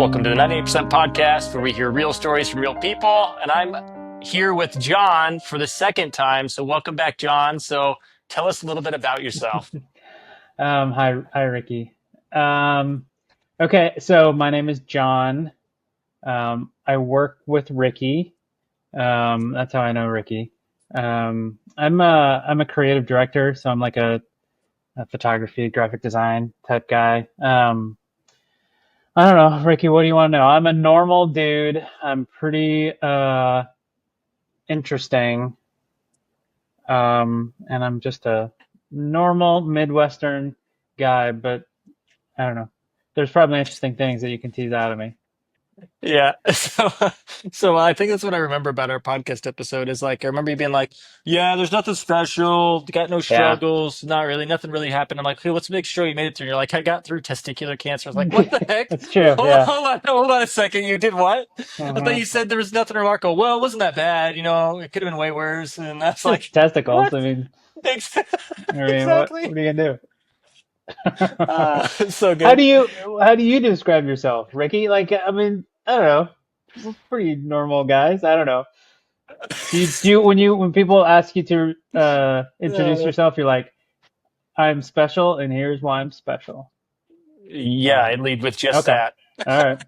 Welcome to the 98% podcast where we hear real stories from real people. And I'm here with John for the second time. So welcome back, John. So tell us a little bit about yourself. Hi, Ricky. Um, okay, so my name is John. I work with Ricky. That's how I know Ricky. I'm a creative director, so I'm like a photography, graphic design type guy. I don't know, Ricky. What do you want to know? I'm a normal dude. I'm pretty interesting, and I'm just a normal Midwestern guy, but I don't know. There's probably interesting things that you can tease out of me. Yeah. So I think that's what I remember about our podcast episode is like, I remember you being like, yeah, there's nothing special, got no Yeah. struggles, not really, nothing really happened. I'm like, hey, let's make sure you made it through. You're like, I got through testicular cancer. I was like, what the heck? That's true. Hold on, Yeah. hold on a second. You did what? I thought Hmm. you said there was nothing remarkable. Well, it wasn't that bad. It could have been way worse. And that's Just like, testicles. what? Ex- I mean, Exactly. what are you gonna do? It's so how good. do you how do you describe yourself, Ricky? Like, I mean, I don't know. We're pretty normal guys. I don't know. Do you when people ask you to introduce Uh, yourself, you're like, I'm special, and here's why I'm special. yeah, Or I lead with just okay, that. all right.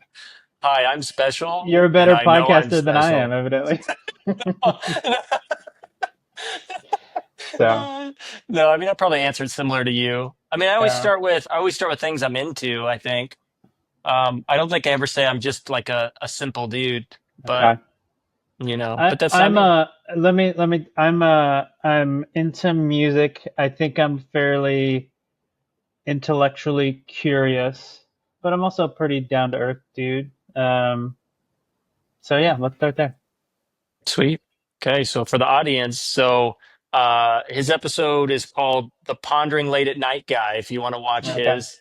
Hi, I'm special, You're a and better I know I'm podcaster than I am, special. evidently. So, Uh, no, I mean I probably answered similar to you. I mean, yeah. I always start with things I'm into, I think. I don't think I ever say I'm just like a simple dude, but Okay. but that's I I'm mean, I'm into music. I think I'm fairly intellectually curious, but I'm also a pretty down to earth dude. So yeah, let's start there. sweet. Okay, so for the audience, his episode is called The Pondering Late at Night Guy. If you want to watch Okay. his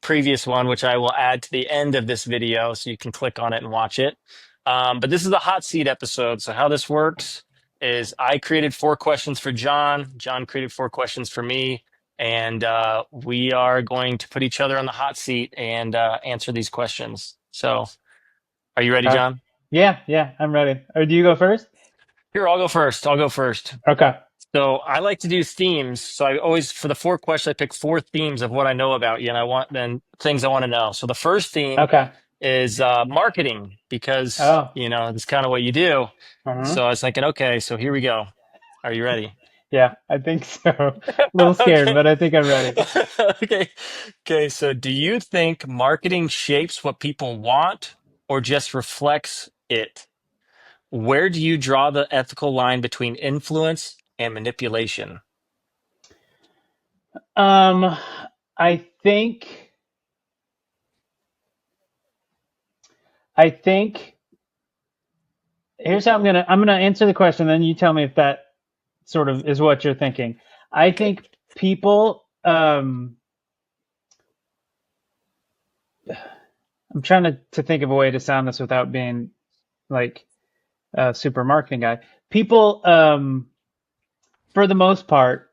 previous one, which I will add to the end of this video so you can click on it and watch it. But this is the hot seat episode. So how this works is I created four questions for John. John created four questions for me. And we are going to put each other on the hot seat and answer these questions. So are you ready, Okay. John? Yeah, yeah, I'm ready. Or do you go first? Here, I'll go first. I'll go first. Okay. So I like to do themes. So I always, for the four questions, I pick four themes of what I know about you, and I want then things I want to know. So the first theme Okay. is marketing because Oh. that's kind of what you do. Uh-huh. So I was thinking, okay, so here we go. Are you ready? Yeah, I think so. A little scared, Okay. but I think I'm ready. Okay. Okay. So do you think marketing shapes what people want or just reflects it? Where do you draw the ethical line between influence and manipulation? Um, I think I think here's how I'm gonna answer the question, then you tell me if that sort of is what you're thinking. I Okay. think people I'm trying to think of a way to sound this without being like a super marketing guy. People for the most part,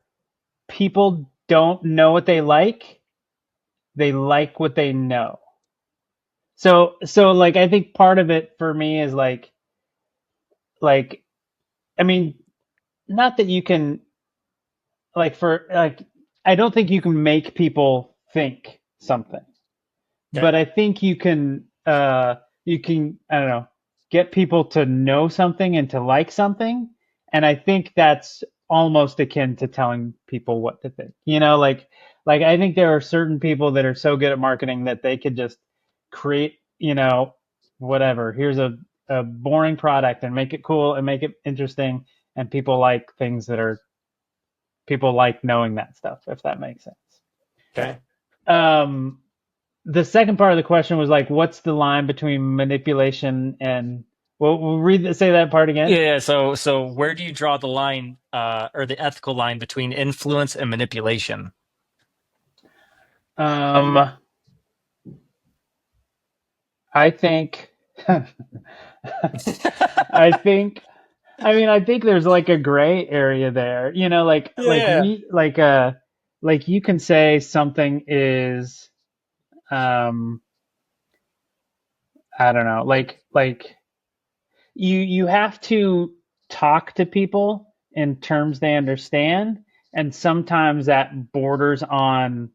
people don't know what they like. They like what they know. So like I think part of it for me is like I mean, not that you can like I don't think you can make people think something. Okay. But I think you can I don't know get people to know something and to like something, and I think that's almost akin to telling people what to think. Like I think there are certain people that are so good at marketing that they could just create whatever. Here's a boring product and make it cool and make it interesting, and people like knowing that stuff, if that makes sense. Okay. Um, the second part of the question was like, what's the line between manipulation and? Well, say that part again. Yeah. So where do you draw the line, or the ethical line between influence and manipulation? Um, I think, I think, I think there's like a gray area there. Yeah. Like you can say something is, um, I don't know, like you have to talk to people in terms they understand, and sometimes that borders on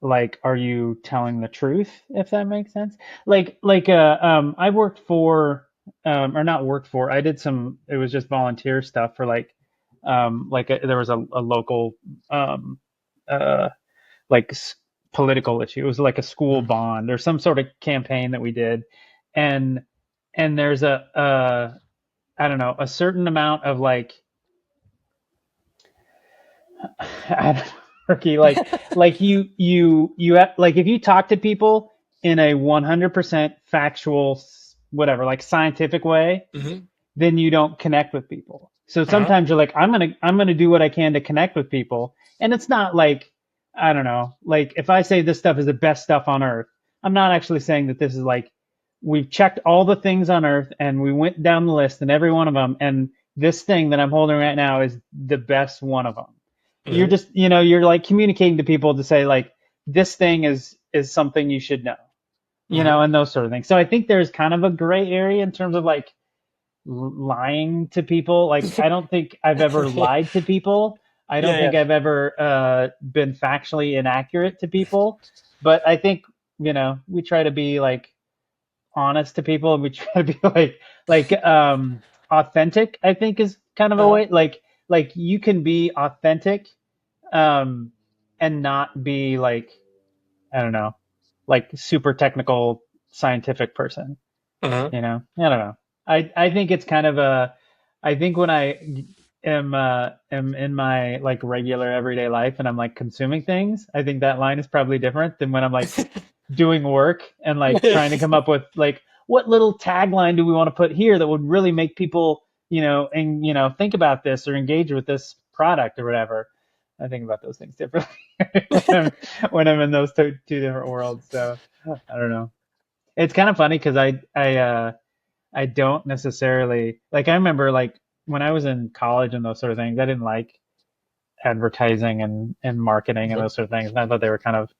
like, are you telling the truth, if that makes sense? I worked for or not worked for, I did some, it was just volunteer stuff for there was a local um uh like political issue. It was like a school Mhm. bond or some sort of campaign that we did, and there's a I don't know, a certain amount of like I don't know, Ricky, like if you talk to people in a 100% factual whatever, like scientific way, Mhm. then you don't connect with people. So Uh-huh. sometimes you're like, I'm gonna do what I can to connect with people, and it's not like, I don't know, like if I say this stuff is the best stuff on earth, I'm not actually saying that this is like, we've checked all the things on earth and we went down the list and every one of them, and this thing that I'm holding right now is the best one of them. You're Mhm. just, you're like communicating to people to say like, this thing is something you should know, Mhm. and those sort of things. So I think there's kind of a gray area in terms of like lying to people. Like, I don't think I've ever lied to people. I don't Yeah, think yeah. I've ever been factually inaccurate to people. But I think, we try to be like honest to people, and we try to be like authentic, I think is kind of a Uh-huh. way. Like you can be authentic um and not be like, I don't know, like super technical scientific person. Uh-huh. I don't know. I think it's kind of a. I think when I am in my like regular everyday life and I'm like consuming things, I think that line is probably different than when I'm like doing work and like trying to come up with like, what little tagline do we want to put here that would really make people, and think about this or engage with this product or whatever. I think about those things differently when I'm in those two different worlds. So I don't know. It's kind of funny because I don't necessarily like. I remember like when I was in college and those sort of things, I didn't like advertising and marketing and Mhm. those sort of things. And I thought they were kind of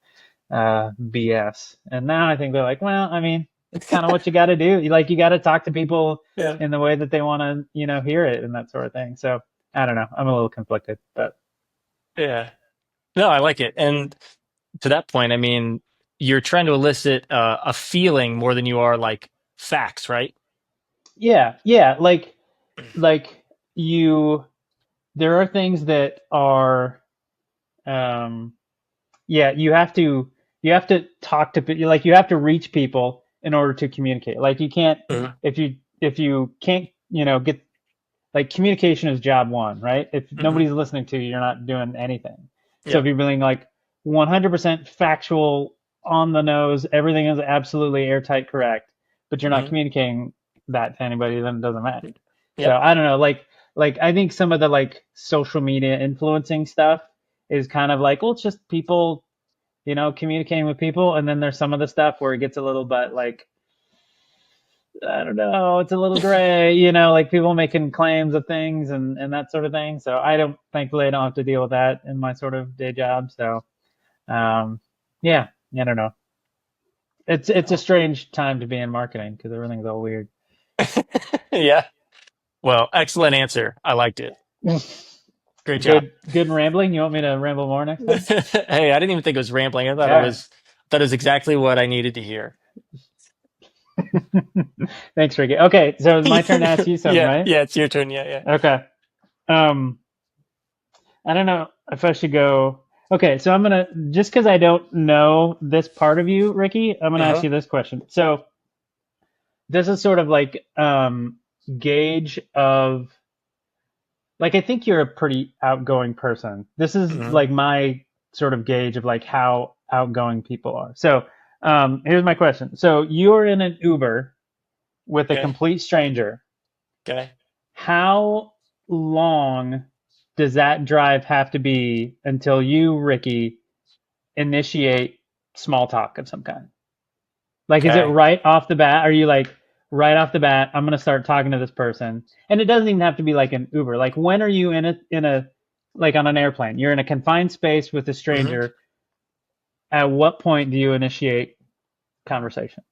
BS. And now I think they're like, well, I mean, it's kind of what you got to do. You got to talk to people Yeah. in the way that they want to, hear it and that sort of thing. So I don't know. I'm a little conflicted, but Yeah. No, I like it. And to that point, I mean, you're trying to elicit a feeling more than you are like facts, right? yeah, yeah. Like you, there are things that are, um, yeah, you have to talk to people, like you have to reach people in order to communicate. Like you can't, Mhm. if you can't, get, like, communication is job one, right? If Mhm. nobody's listening to you, you're not doing anything. So if Yep. you're being like 100% factual, on the nose, everything is absolutely airtight correct, but you're not Mhm. communicating that to anybody, then it doesn't matter. So Yep. I don't know, like I think some of the like social media influencing stuff is kind of like, well, it's just people, communicating with people, and then there's some of the stuff where it gets a little bit like, I don't know, it's a little gray, like people making claims of things and that sort of thing. So thankfully, I don't have to deal with that in my sort of day job. So, um, yeah, I don't know. It's a Oh. strange time to be in marketing because everything's all weird. Yeah. Well, excellent answer. I liked it. Great job. Good and rambling. You want me to ramble more next time? Hey, I didn't even think it was rambling. All right. Thought it was exactly what I needed to hear. Thanks, Ricky. Okay, so it's my turn to ask you something, Yeah, right? yeah, it's your turn. Yeah, yeah. Okay. Um, I don't know if I should go. Okay, so I'm gonna, just because I don't know this part of you, Ricky, I'm gonna ask Uh-huh. you this question. So this is sort of like gauge of, like, I think you're a pretty outgoing person. This is Hmm. like my sort of gauge of like how outgoing people are. So here's my question. So you're in an Uber with a Okay. complete stranger. Okay. How long does that drive have to be until you, Ricky, initiate small talk of some kind? Like, is it Okay. right off the bat? Are you like, right off the bat, I'm gonna start talking to this person? And it doesn't even have to be like an Uber. Like, when are you in a like on an airplane? You're in a confined space with a Hmm. stranger. At what point do you initiate? conversation.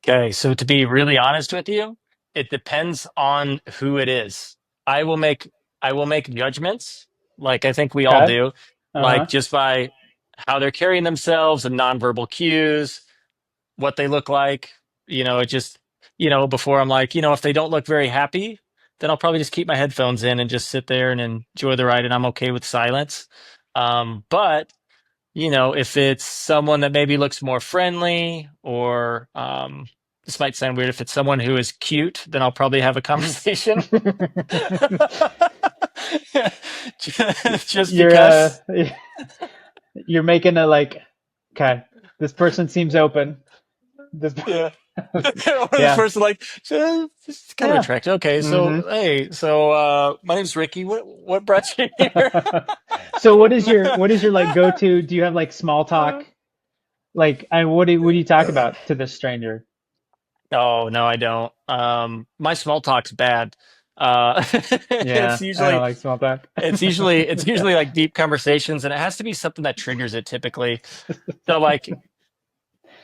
Okay, so to be really honest with you, it depends on who it is. I will make I will make judgments, like I think we all Okay. do, like Uh-huh. just by how they're carrying themselves and nonverbal cues, what they look like. It just, before I'm like, if they don't look very happy, then I'll probably just keep my headphones in and just sit there and enjoy the ride, and I'm okay with silence. But if it's someone that maybe looks more friendly, or this might sound weird, if it's someone who is cute, then I'll probably have a conversation. Just You're because. you're making a like, okay, this person seems open. This Yeah. Or this yeah. person like, it's kind of Yeah. attractive. Okay, so Hmm. hey, so my name's Ricky. What brought you here? So what is your like go to? Do you have like small talk? Like I what do you talk about to this stranger? Oh, no, I don't. My small talk's bad. Yeah, It's I don't usually like small talk. it's usually like deep conversations, and it has to be something that triggers it typically. So like,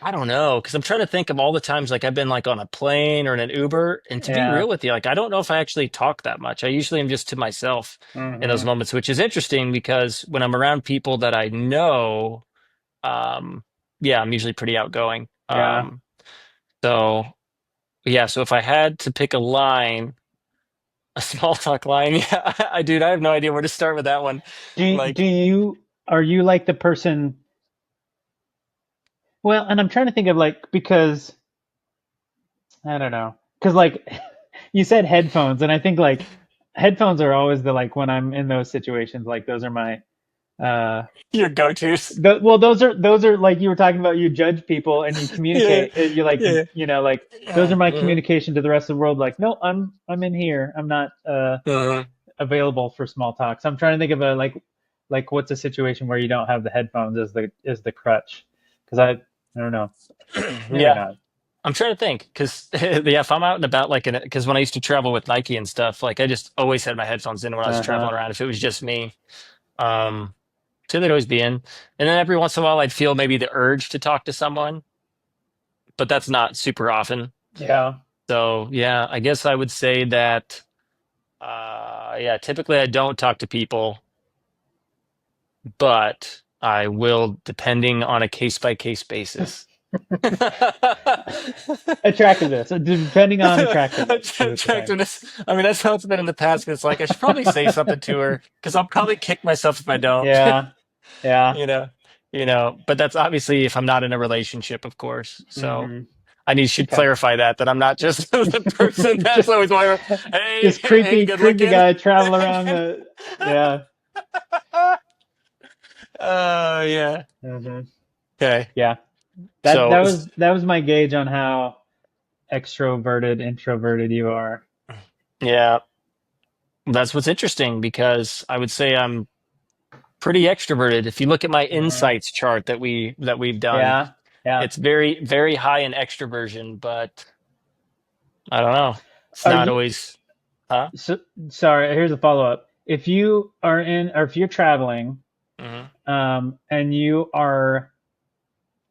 I don't know, because I'm trying to think of all the times like I've been like on a plane or in an Uber, and to be Yeah. real with you, like I don't know if I actually talk that much. I usually am just to myself in those Hmm. moments, which is interesting because when I'm around people that I know, um, yeah, I'm usually pretty outgoing. Yeah. So yeah, so if I had to pick a line, a small talk line, yeah, dude, I have no idea where to start with that one. Do Like, you are you like the person? Well, and I'm trying to think of like because I don't know. Because like you said headphones, and I think like headphones are always the like when I'm in those situations, like those are my uh your go-tos. well those are like you were talking about you judge people and you Yeah, communicate you like yeah, like those are yeah. my communication to the rest of the world like no I'm in here I'm not Uh, available for small talk. So I'm trying to think of a like what's a situation where you don't have the headphones as the crutch because I don't know maybe yeah. not. I'm trying to think because yeah, if I'm out and about, like, because when I used to travel with Nike and stuff, like I just always had my headphones in when I was Uh-huh. traveling around. If it was just me, um, so they'd always be in, and then every once in a while I'd feel maybe the urge to talk to someone, but that's not super often. Yeah. So yeah, I guess I would say that. Yeah, typically I don't talk to people, but I will depending on a case by case basis. Attractiveness, depending on attractiveness is what you're saying. Attractiveness. I mean, that's how it's been in the past. 'Cause it's like I should probably say something to her because I'll probably kick myself if I don't. Yeah. Yeah. You know, But that's obviously if I'm not in a relationship, of course. So Hmm. should Okay. clarify that I'm not just the person that's Just always wondering, hey, this hey, creepy good creepy looking. guy travel around the yeah. Oh yeah. Hmm. Okay. Yeah. That So that was that was my gauge on how extroverted, introverted you are. yeah, that's what's interesting because I would say I'm pretty extroverted. If you look at my Hmm. insights chart that we've done, Yeah. Yeah. it's very, very high in extroversion, but I don't know. It's Are not you always, huh? so sorry, here's a follow-up. If you are in or if you're traveling Hmm. and you are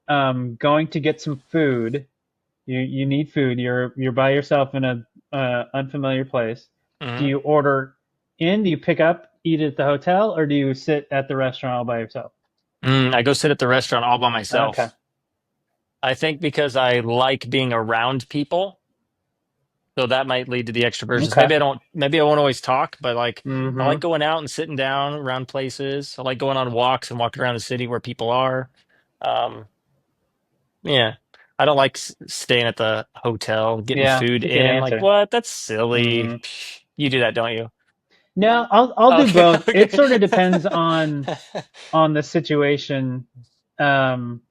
going to get some food, you need food. You're by yourself in a unfamiliar place. Do Hmm. you order in? Do you pick up, eat at the hotel, or do you sit at the restaurant all by yourself? I go sit at the restaurant all by Okay. myself. I think because I like being around people. So that might lead to the extroversions. Okay. Maybe I won't always talk, but like I like Mm-hmm. going out and sitting down around places. I like going on walks and walking around the city where people are. Um, yeah. I don't like staying at the hotel, getting Yeah, food it's a good in. Like, answer. what? That's silly. Mm-hmm. Psh, you do that, don't you? No, I'll do Okay, both. It okay. sort of depends on the situation. Um,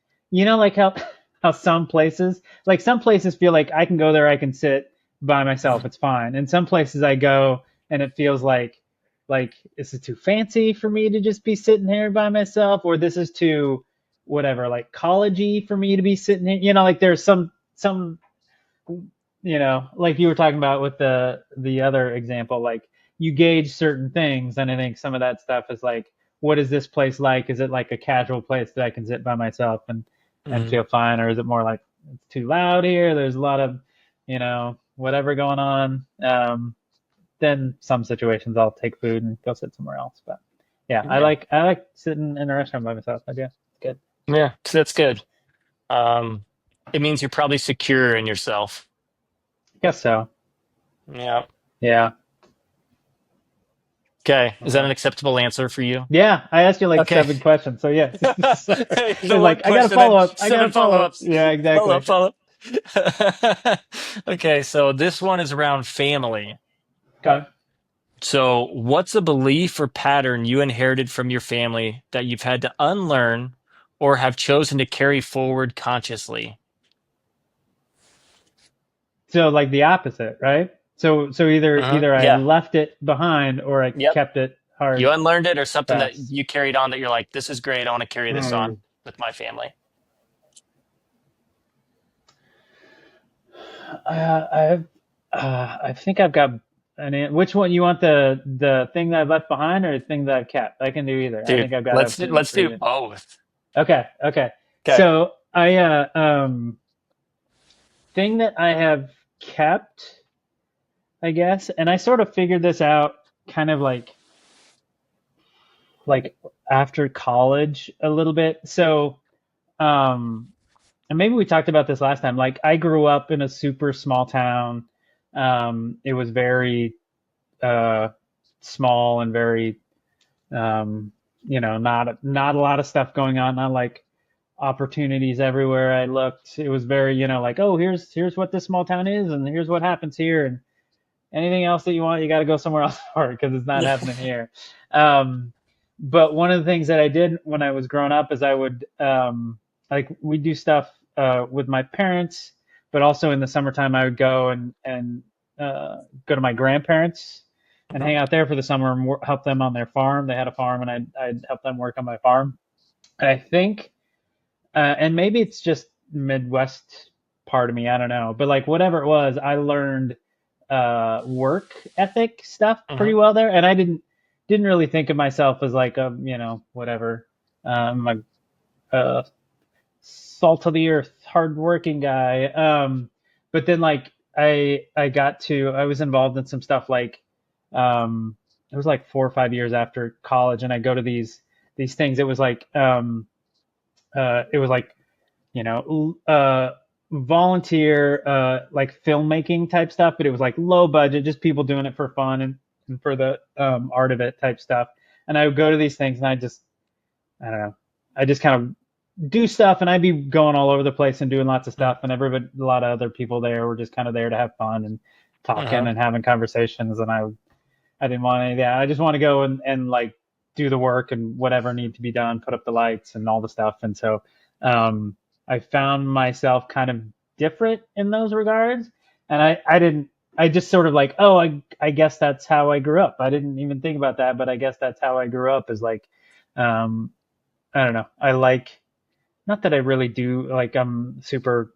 like how some places feel like I can go there, I can sit by myself, it's fine. And some places I go and it feels like is it too fancy for me to just be sitting here by myself, or this is too whatever, like collegey for me to be sitting here. Like there's some like you were talking about with the other example, like you gauge certain things, and I think some of that stuff is like, what is this place like? Is it like a casual place that I can sit by myself and Mhm. feel fine, or is it more like it's too loud here. There's a lot of, whatever going on. Then some situations I'll take food and go sit somewhere else. But yeah, I Yeah. like I like sitting in a restaurant by myself. I do. It's good. Yeah. So that's good. Um, it means you're probably secure in yourself. Guess so. Yeah. Yeah. Okay. Is that Uh, an acceptable answer for you? yeah. I asked you like Okay. 7 questions, so yes. Sorry. The It's one like I got to question and follow up. I got to seven follow up. follow-ups. Yeah, Follow up, exactly. follow up. Okay, so this one is around family. Okay. So, what's a belief or pattern you inherited from your family that you've had to unlearn or have chosen to carry forward consciously? So like the opposite, right? So either I Yeah. left it behind or I Yep. kept it You hard, unlearned it or something that fast. you carried on that you're like, this is great. I want to carry this Hmm. on with my family. I've I think I've got which one you want, the thing that I left behind or the thing that I've kept? I can do either. I think Dude, I've got opinions let's for do either. both. Okay, okay. Okay. So I thing that I have kept, I guess, and I sort of figured this out kind of like after college a little bit. So um and maybe we talked about this last time. Like I grew up in a super small town. It was very uh small and very not a lot of stuff going on, not like opportunities everywhere I looked. It was very, like, oh, here's what this small town is, and here's what happens here, and anything else that you want, you got to go somewhere else for it because it's not happening here. Um, but one of the things that I did when I was growing up is I would like we do stuff with my parents, but also in the summertime I would go and go to my grandparents and Mhm. hang out there for the summer and help them on their farm. They had a farm, and I'd help them work on my farm. And I think and maybe it's just Midwest part of me, I don't know. But like whatever it was, I learned work ethic stuff pretty Mhm. well there, and I didn't really think of myself as like a whatever a salt of the earth, hardworking guy. But then like I was involved in some stuff like it was like 4 or 5 years after college, and I go to these things. It was like volunteer like filmmaking type stuff, but it was like low budget, just people doing it for fun and for the art of it type stuff. And I would go to these things and I don't know, I just kind of do stuff, and I'd be going all over the place and doing lots of Mhm. stuff, and a lot of other people there were just kind of there to have fun and talking Uh-huh. and having conversations, and I didn't want any of that. I just want to go and like do the work and whatever need to be done, put up the lights and all the stuff. And so I found myself kind of different in those regards. And I didn't, I just sort of like, oh, I guess that's how I grew up. I didn't even think about that, but I guess that's how I grew up is like, um, I don't know. I like, not that I really do, like I'm super,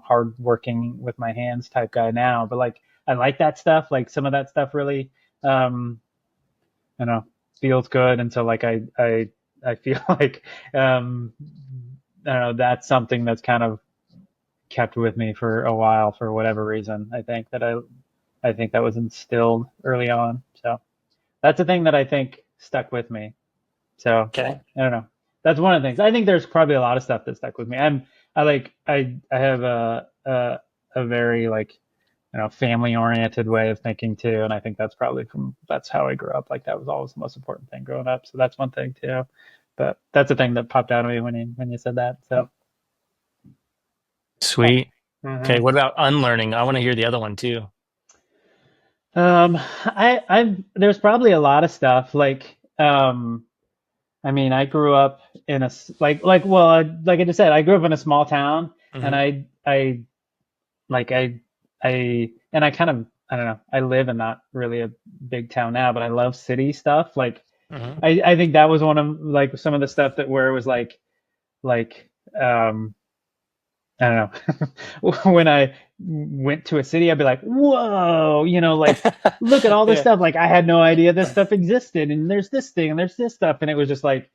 hard working with my hands type guy now, but like I like that stuff. Like some of that stuff really, um, I don't know, feels good. And so like I feel like, I don't know, that's something that's kind of kept with me for a while for whatever reason. I think that was instilled early on. So that's a thing that I think stuck with me. So Okay. I don't know. That's one of the things. I think there's probably a lot of stuff that stuck with me. I have a very like family oriented way of thinking too, and I think that's how I grew up. Like that was always the most important thing growing up. So that's one thing too. But that's a thing that popped out of me when you said that. So yeah. Sweet. Okay, hmm what about unlearning? I want to hear the other one too. I've there's probably a lot of stuff like I mean, I grew up in like I just said, I grew up in a small town, and Hmm. like and I kind of, I don't know, I live in not really a big town now, but I love city stuff. Like Hmm. I think that was one of like some of the stuff that where it was like um I don't know. When I went to a city, I'd be like, whoa, like look at all this Yeah. stuff. Like I had no idea this stuff existed, and there's this thing and there's this stuff, and it was just like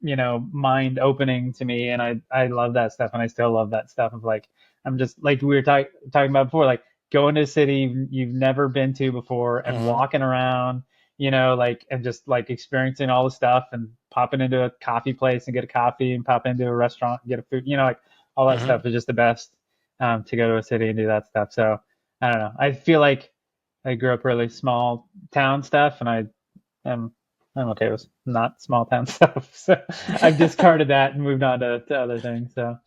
mind opening to me, and I love that stuff, and I still love that stuff of like I'm just like we were talking about before, like going to a city you've never been to before and Hmm. walking around, like and just like experiencing all the stuff and popping into a coffee place and get a coffee and pop into a restaurant and get a food, like all that Hmm. stuff is just the best to go to a city and do that stuff. So I don't know. I feel like I grew up really small town stuff, and am I'm okay with not small town stuff. So I've discarded that and moved on to other things. So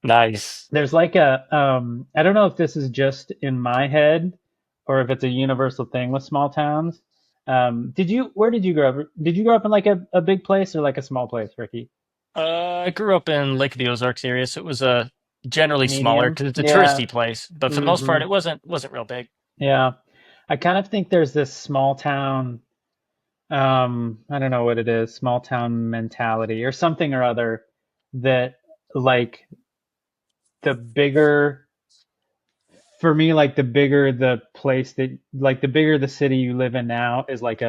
Nice. there's like I don't know if this is just in my head or if it's a universal thing with small towns. Where did you grow up? Did you grow up in like a big place or like a small place, Ricky? I grew up in Lake of the Ozarks area, so it was a generally smaller Medium? because it's a Yeah. touristy place. But for the most Mm-hmm. part, it wasn't real big. Yeah. I kind of think there's this small town, I don't know what it is, small town mentality or something or other that like the bigger for me, like the bigger the place that, like the bigger the city you live in now is like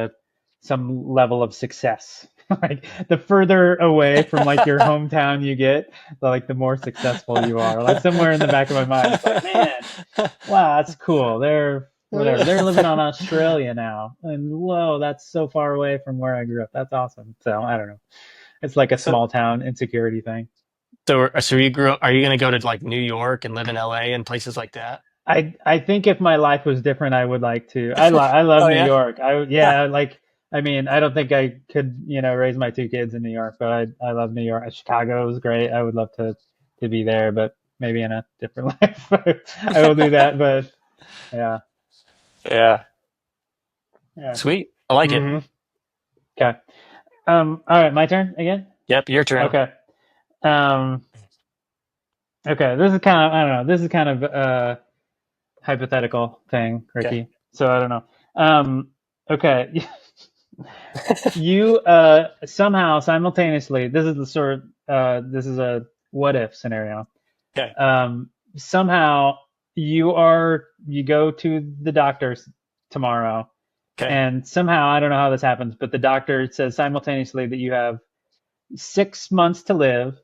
some level of success. Like the further away from like your hometown you get, like the more successful you are. Like somewhere in the back of my mind, it's like, man, wow, that's cool. They're whatever. They're living on Australia now, and whoa, that's so far away from where I grew up. That's awesome. So I don't know. It's like a So, small town insecurity thing. so you grew up, are you going to go to like New York and live in LA and places like that? I think if my life was different, I would like to. I love Oh New yeah. York. Huh. Yeah, like I mean, I don't think I could, raise my two kids in New York, but I love New York. Chicago is great. I would love to be there, but maybe in a different life I will do that. But yeah, Yeah. yeah. Sweet. I like it. Hmm. Okay. All right, my turn again. Yep, your turn. Okay. Um. Okay. This is kind of I don't know. This is kind of hypothetical thing, Okay. Ricky. So I don't know. Okay. You somehow simultaneously, this is a what if scenario. Okay. Somehow you go to the doctor's tomorrow, Okay. and somehow I don't know how this happens, but the doctor says simultaneously that you have 6 months to live,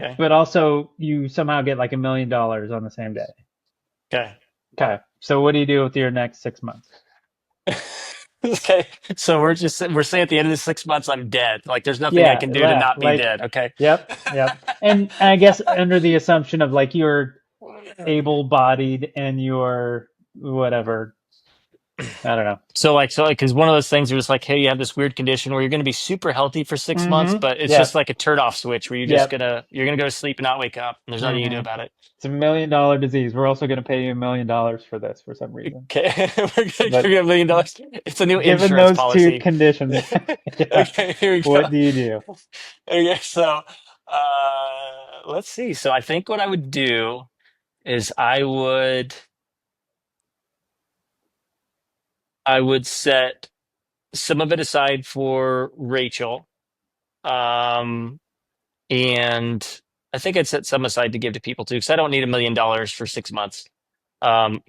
Okay. but also you somehow get like $1 million on the same day. Okay. Okay, so what do you do with your next 6 months? Okay. So we're saying at the end of the 6 months I'm dead. Like there's nothing I Yeah, can do to yeah, not be like, dead. Okay. yep, yep. And I guess under the assumption of like you're able-bodied and you're whatever. I don't know. So like, because one of those things where it's like, hey, you have this weird condition where you're going to be super healthy for 6 months, Mm-hmm. but it's just Yep. like a turn off switch where Yep. you're gonna go to sleep and not wake up, and there's nothing you can do Mm-hmm. about it. It's $1 million disease. We're also going to pay you $1 million for this for some reason. Okay, we're gonna give But you $1 million. It's a new given insurance those two policy. conditions, yeah, Okay, here we go. what do you do? Okay, so let's see. So I think what I would do is I would set some of it aside for Rachel. Um, and I think I'd set some aside to give to people too, because I don't need $1 million for 6 months.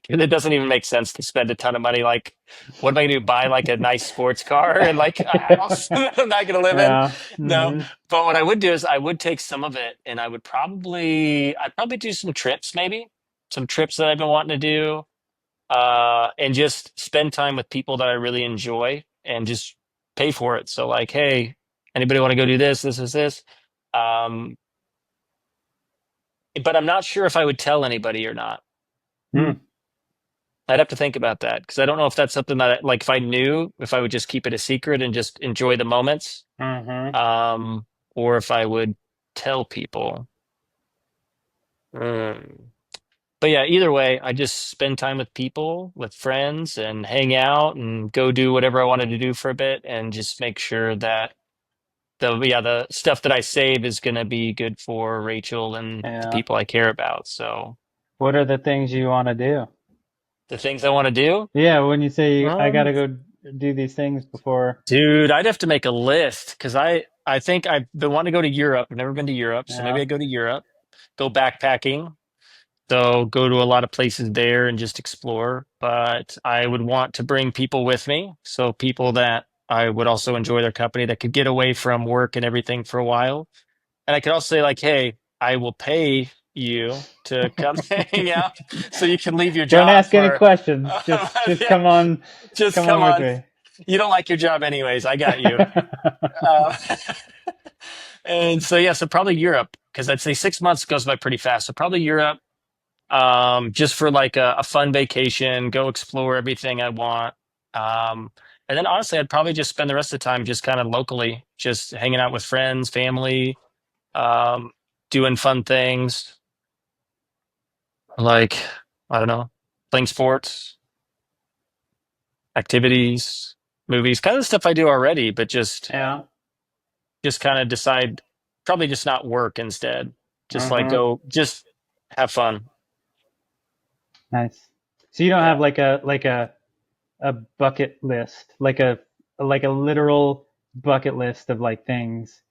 It doesn't even make sense to spend a ton of money. Like, what am I gonna do? Buy like a nice sports car and like a house that I'm not gonna live in? Yeah. No. Mm-hmm. But what I would do is I would take some of it and I'd probably do some trips, maybe some trips that I've been wanting to do, and just spend time with people that I really enjoy and just pay for it. So like, hey, anybody want to go do this, this. Um, but I'm not sure if I would tell anybody or not. I'd have to think about that because I don't know if that's something that like if I knew if I would just keep it a secret and just enjoy the moments, Mm-hmm. um, or if I would tell people. Mm. But yeah, either way, I just spend time with people, with friends, and hang out and go do whatever I wanted to do for a bit, and just make sure that the stuff that I save is going to be good for Rachel and the Yeah. people I care about. So What are the things you want to do? the things I want to do. Yeah, when you say I um, gotta go do these things before. Dude, I'd have to make a list because I think I've been wanting to go to Europe. I've never been to Europe, so maybe Yeah. I go to Europe, go backpacking. So go to a lot of places there and just explore. But I would want to bring people with me, so people that I would also enjoy their company that could get away from work and everything for a while. And I could also say like, hey, I will pay you to come hang out so you can leave your Don't job ask any for questions. Just yeah, just come come on with on. me. You don't like your job anyways. I got you. Uh, and so yeah, so probably Europe because I'd say 6 months goes by pretty fast. So probably Europe, just for like a fun vacation, go explore everything I want. Um, and then honestly, I'd probably just spend the rest of the time just kind of locally, just hanging out with friends, family, um, doing fun things like I don't know, playing sports, activities, movies, kind of the stuff I do already, but Yeah. just kind of decide probably just not work instead. Just like Uh-huh. go, just have fun. Nice. So you don't have Yeah. a bucket list, like a literal bucket list of like things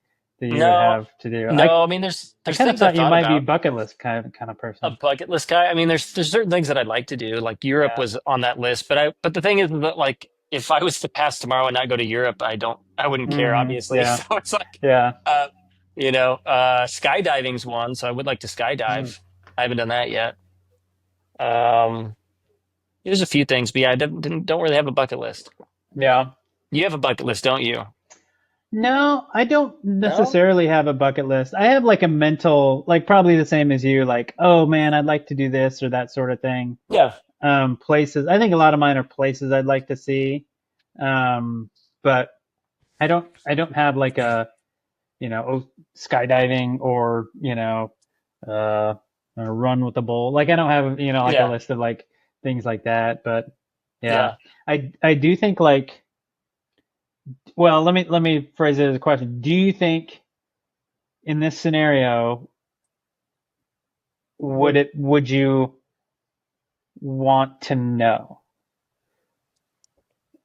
that you would No, have to do. no. I mean, I there's kind of things I've thought you thought might be about. bucket list kind of A person. bucket list guy. I mean, there's certain things that I'd like to do. Like Europe Yeah. was on that list, but the thing is that like if I was to pass tomorrow and not go to Europe, I wouldn't care, obviously. Yeah. So it's like, Yeah. uh, skydiving's one, so I would like to Mm. skydive. I haven't done that yet. Um, there's a few things, but yeah, I don't really have a bucket list. Yeah. You have a bucket list, don't you? No, I don't No? necessarily have a bucket list. I have like a mental, like probably the same as you, like, oh man, I'd like to do this or that sort of thing. Yeah. Places. I think a lot of mine are places I'd like to see. Um, but I don't have like oh, skydiving or, uh, a run with the bull. Like I don't have, like a Yeah. list of like things like that. But yeah, Yeah. I do think like, well, let me phrase it as a question. Do you think in this scenario, would you want to know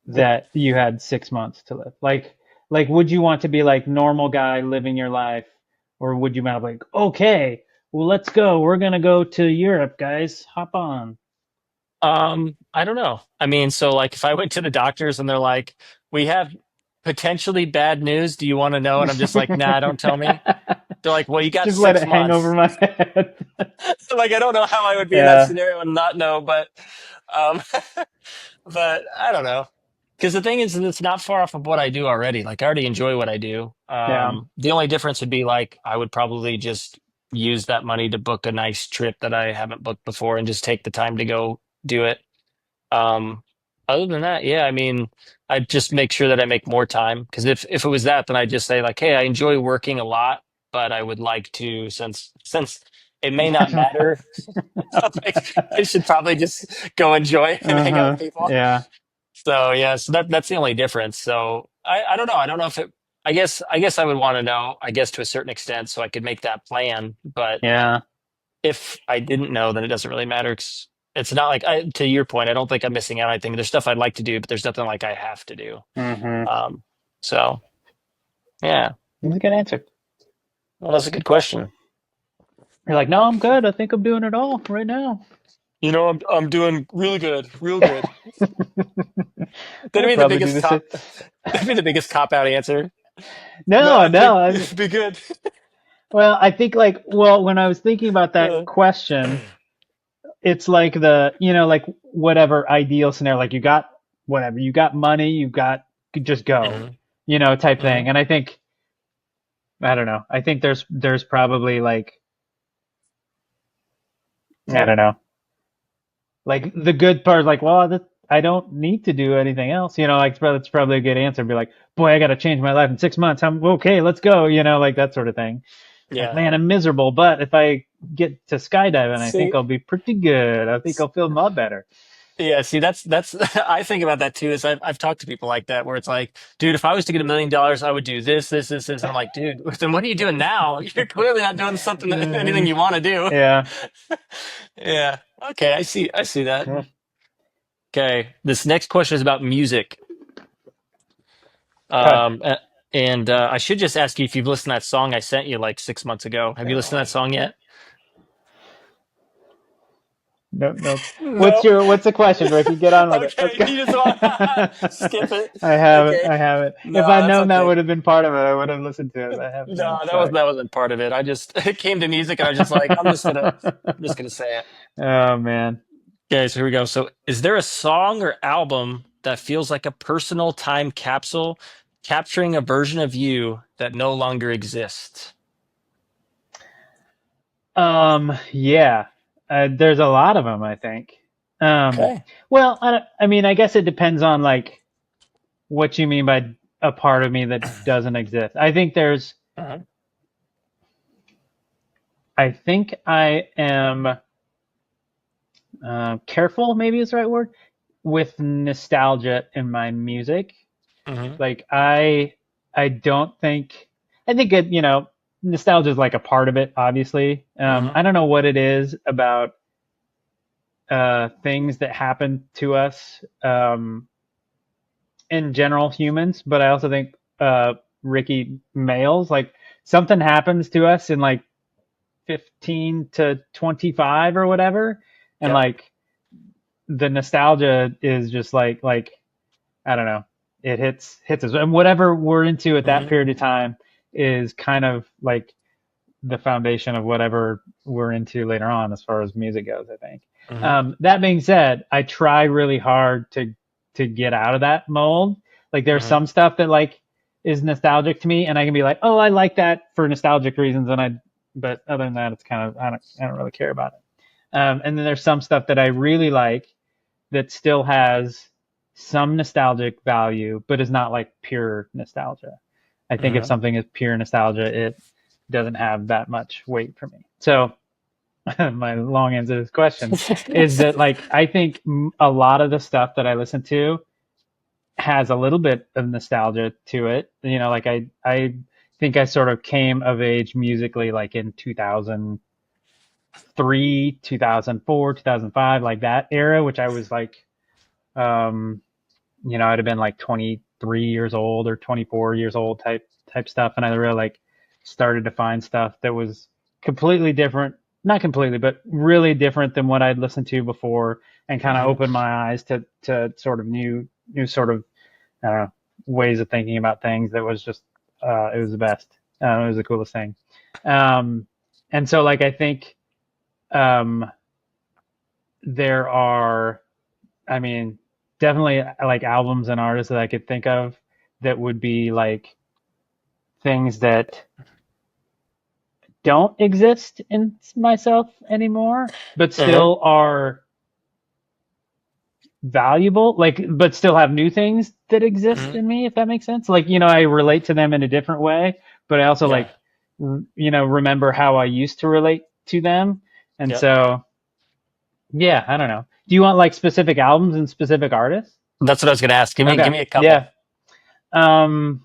that you had 6 months to live? Like, would you want to be like normal guy living your life, or would you want to be like, okay, well, let's go. We're gonna go to Europe, guys. Hop on. I don't know. I mean, so like if I went to the doctors and they're like, we have potentially bad news, do you want to know? And I'm just like, nah, don't tell me. They're like, well, you got Just let six it hang over months. my head. Like, I don't know how I would be in that Yeah, scenario and not know, um, but I don't know. Because the thing is, it's not far off of what I do already. Like, I already enjoy what I do. yeah, The only difference would be like, I would probably just use that money to book a nice trip that I haven't booked before and just take the time to go do it. Um, Other than that, yeah, I mean, I'd just make sure that I make more time because if it was that, then I'd just say like, hey, I enjoy working a lot, but I would like to since it may not matter. Like, I should probably just go enjoy and hang out uh-huh, with people. yeah, So yeah, so that's the only difference. So I don't know. I don't know if it. I guess I would want to know. I guess to a certain extent, so I could make that plan. But yeah, if I didn't know, then it doesn't really matter. It's not like to your point. I don't think I'm missing out. I think there's stuff I'd like to do, but there's nothing like I have to do. mm-hmm. Um, so yeah, That's a good answer. well, that's a good question. You're like, no, I'm good. I think I'm doing it all right now. I'm doing really good, real good. That'd I'd be the probably do biggest the same. cop. That'd be the biggest cop out answer. No, No, I no. think I mean, it'd be good. well, I think like, well, when I was thinking about that Uh, question, it's like like whatever ideal scenario, like you got whatever, you got money, you just go, mhm, type thing. mhm. And I think, I don't know. I think there's probably like, I don't know, like the good part, like, well, I don't need to do anything else, like it's probably a good answer. Be like, boy, I got to change my life in 6 months. I'm okay. Let's go. Like that sort of thing. Like, Yeah. man, I'm miserable, but if I get to skydiving, I think See, I'll be pretty good. I think I'll feel a lot better. yeah, see, that's I think about that too. Is I've talked to people like that where it's like, dude, if I was to get $1 million, I would do this, this, this, this. And I'm like, dude, then what are you doing now? You're clearly not doing something anything Mhm. you want to do. Yeah. Yeah. Okay, I see that. Cool. Okay, this next question is about music. Okay. Um, a- and I should just ask you if you've listened to that song I sent you like 6 months ago. Have you listened to that song yet? No, no. No. What's the question, Ricky? Get on with it. Let's Okay, go. you just want skip it. I have it. Okay. I have it. No, If I'd that's known that okay. would have been part of it, I would have listened to it. I haven't No, known. Sorry. that wasn't part of it. I just it came to music and I was just like, I'm just gonna say it. Oh man. Okay, so here we go. So is there a song or album that feels like a personal time capsule, capturing a version of you that no longer exists? Yeah. There's a lot of them, I think. Um, Okay. well, I mean, I guess it depends on like what you mean by a part of me that doesn't exist. Uh-huh. I think I am careful, maybe is the right word, with nostalgia in my music. Hmm. Like I don't think, I think it, nostalgia is like a part of it, obviously. Hmm. I don't know what it is about things that happen to us in general, humans, but I also think Ricky males, like something happens to us in like 15 to 25 or whatever, and Yep. like the nostalgia is just like I don't know, it hits us, and whatever we're into at that Hmm. period of time is kind of like the foundation of whatever we're into later on as far as music goes, I think. Hmm. That being said, I try really hard to get out of that mold. Like there's Hmm. some stuff that like is nostalgic to me and I can be like, oh, I like that for nostalgic reasons, but other than that it's kind of I don't really care about it. And then there's some stuff that I really like that still has some nostalgic value, but is not like pure nostalgia. I think if Hmm. something is pure nostalgia, it doesn't have that much weight for me. So my long answer to this question is that like I think a lot of the stuff that I listen to has a little bit of nostalgia to it. Like I think I sort of came of age musically like in 2003, 2004, 2005, like that era, which I was like um I'd have been like 23 years old or 24 years old type stuff, and I really like started to find stuff that was completely different, not completely, but really different than what I'd listened to before, and kind of Hmm. opened my eyes to sort of new sort of I don't know, ways of thinking about things. That was just it was the best. It was the coolest thing. Um, and so like I think um, there are I mean, definitely like albums and artists that I could think of that would be like things that don't exist in myself anymore, but Hmm. still are valuable, like, but still have new things that exist Hmm. in me, if that makes sense. Like, I relate to them in a different way, but I also Yeah. like, remember how I used to relate to them. And Yep. so, yeah, I don't know. Do you want like specific albums and specific artists? That's what I was gonna ask. Give Okay. me a couple. Yeah. Um,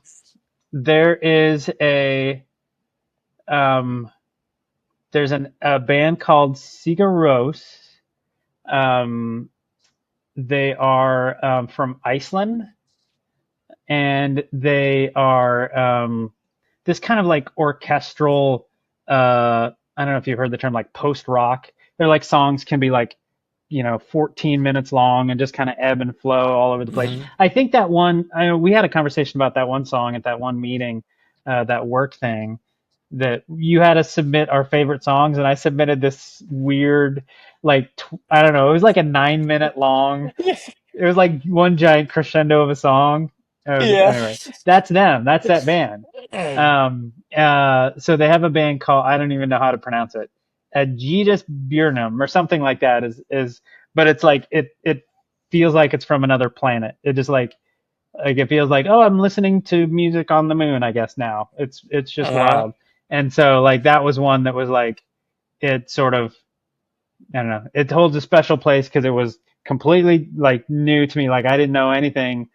There is um, a band called Sigaros. Um, they are from Iceland, and they are this kind of like orchestral. I don't know if you've heard the term like post rock. They're like songs can be like 14 minutes long and just kind of ebb and flow all over the place. Hmm. I think that one, we had a conversation about that one song at that one meeting, that work thing, that you had us submit our favorite songs, and I submitted this weird, like, I don't know, it was like a 9 minute long, it was like one giant crescendo of a song. Yeah. Anyway, that's them. That's that band. So they have a band called, I don't even know how to pronounce it, Aegitus Burnham or something like that. But it's like it feels like it's from another planet. It just like it feels like, oh, I'm listening to music on the moon. I guess now it's just Uh-huh. wild. And so like that was one that was like it sort of I don't know. It holds a special place because it was completely like new to me. Like I didn't know anything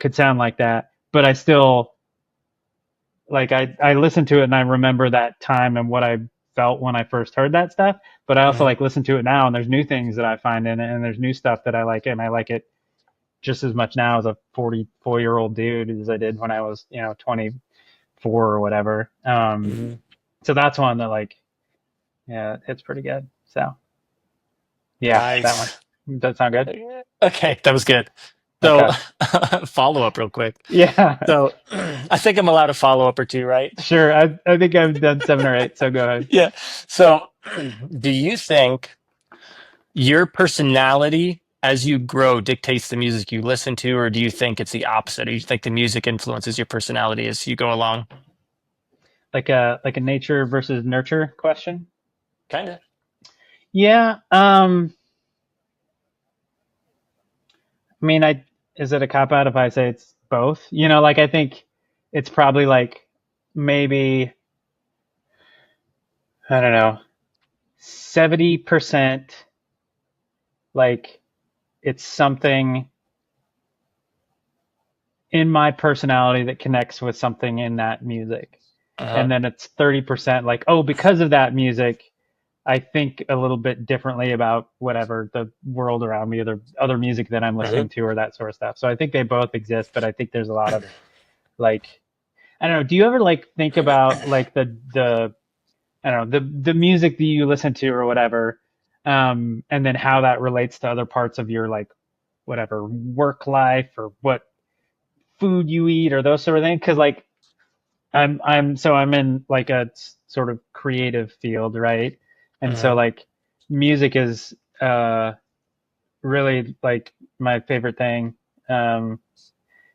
could sound like that, but I still like I listened to it and I remember that time and what I felt when I first heard that stuff. But I also Hmm. like listen to it now and there's new things that I find in it and there's new stuff that I like and I like it just as much now as a 44-year-old dude as I did when I was 24 or whatever. Hmm. So that's one that like yeah, it's pretty good. So Yeah, that one. Nice. Does that sound good? Okay, that was good. So, Okay. follow up real quick. Yeah, So, I think I'm allowed a follow up or two, right? sure. I think I've done 7 or 8, so go ahead. Yeah. So, do you think your personality as you grow dictates the music you listen to, or do you think it's the opposite? Do you think the music influences your personality as you go along? Like a nature versus nurture question. Kind of. Yeah. I mean, I is it a cop out if I say it's both? Like I think it's probably like maybe I don't know, 70% like it's something in my personality that connects with something in that music. And Uh-huh. then it's 30% like, oh, because of that music, I think a little bit differently about whatever the world around me or the other music that I'm Mhm. listening to or that sort of stuff. So I think they both exist, but I think there's a lot of like, I don't know. Do you ever like think about like the I don't know the music that you listen to or whatever, and then how that relates to other parts of your like whatever work life or what food you eat or those sort of things? Because like I'm in like a sort of creative field, right? And so Mhm. like music is really like my favorite thing. Um,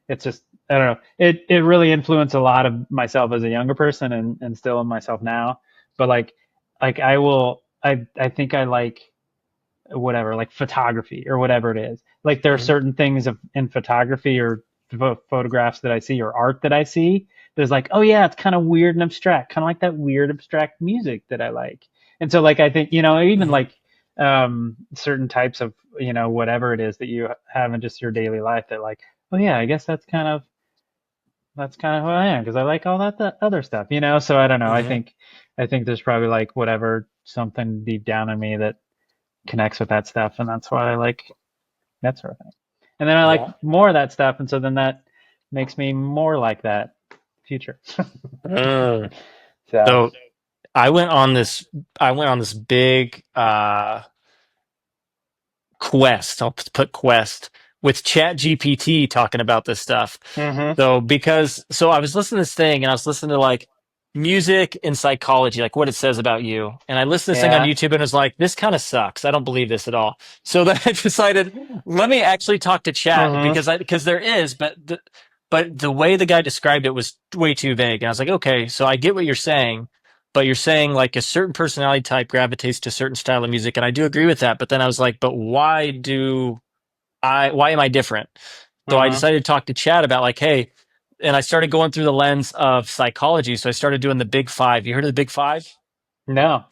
it's just I don't know. It really influenced a lot of myself as a younger person and still in myself now. But like I think I like whatever, like photography or whatever it is. Like there are Mhm. certain things in photography or photographs that I see or art that I see. There's like, oh yeah, it's kind of weird and abstract, kind of like that weird abstract music that I like. And so like I think even Mhm. like certain types of whatever it is that you have in just your daily life that like, oh yeah, I guess that's kind of who I am because I like all that other stuff. So I don't know. I Mhm. think I think there's probably like whatever something deep down in me that connects with that stuff, and that's why I like that sort of thing. And then I like Yeah. more of that stuff, and so then that makes me more like that future. Mm. So, So I went on this I went on this big quest. I'll put quest with Chat GPT talking about this stuff. hmm So I was listening to this thing and I was listening to like music and psychology, like what it says about you. And I listened to this thing on yeah, YouTube and was like, this kind of sucks. I don't believe this at all. So then I decided, let me actually talk to chat hmm because there is, but the way the guy described it was way too vague. And I was like, okay, so I get what you're saying, but you're saying like a certain personality type gravitates to a certain style of music. And I do agree with that. But then I was like, but why am I different? So I hmm decided to talk to Chad about like, hey, and I started going through the lens of psychology. So I started doing the big five. You heard of the big five? no,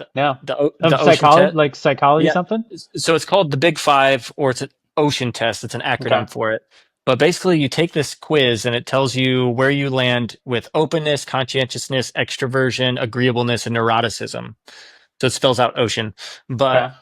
The no, the of ocean psychology, test. like psychology Yeah. something. So it's called the big five, or it's an ocean test. It's an Okay, acronym for it. But basically, you take this quiz and it tells you where you land with openness, conscientiousness, extroversion, agreeableness, and neuroticism. So it spells out ocean. But okay,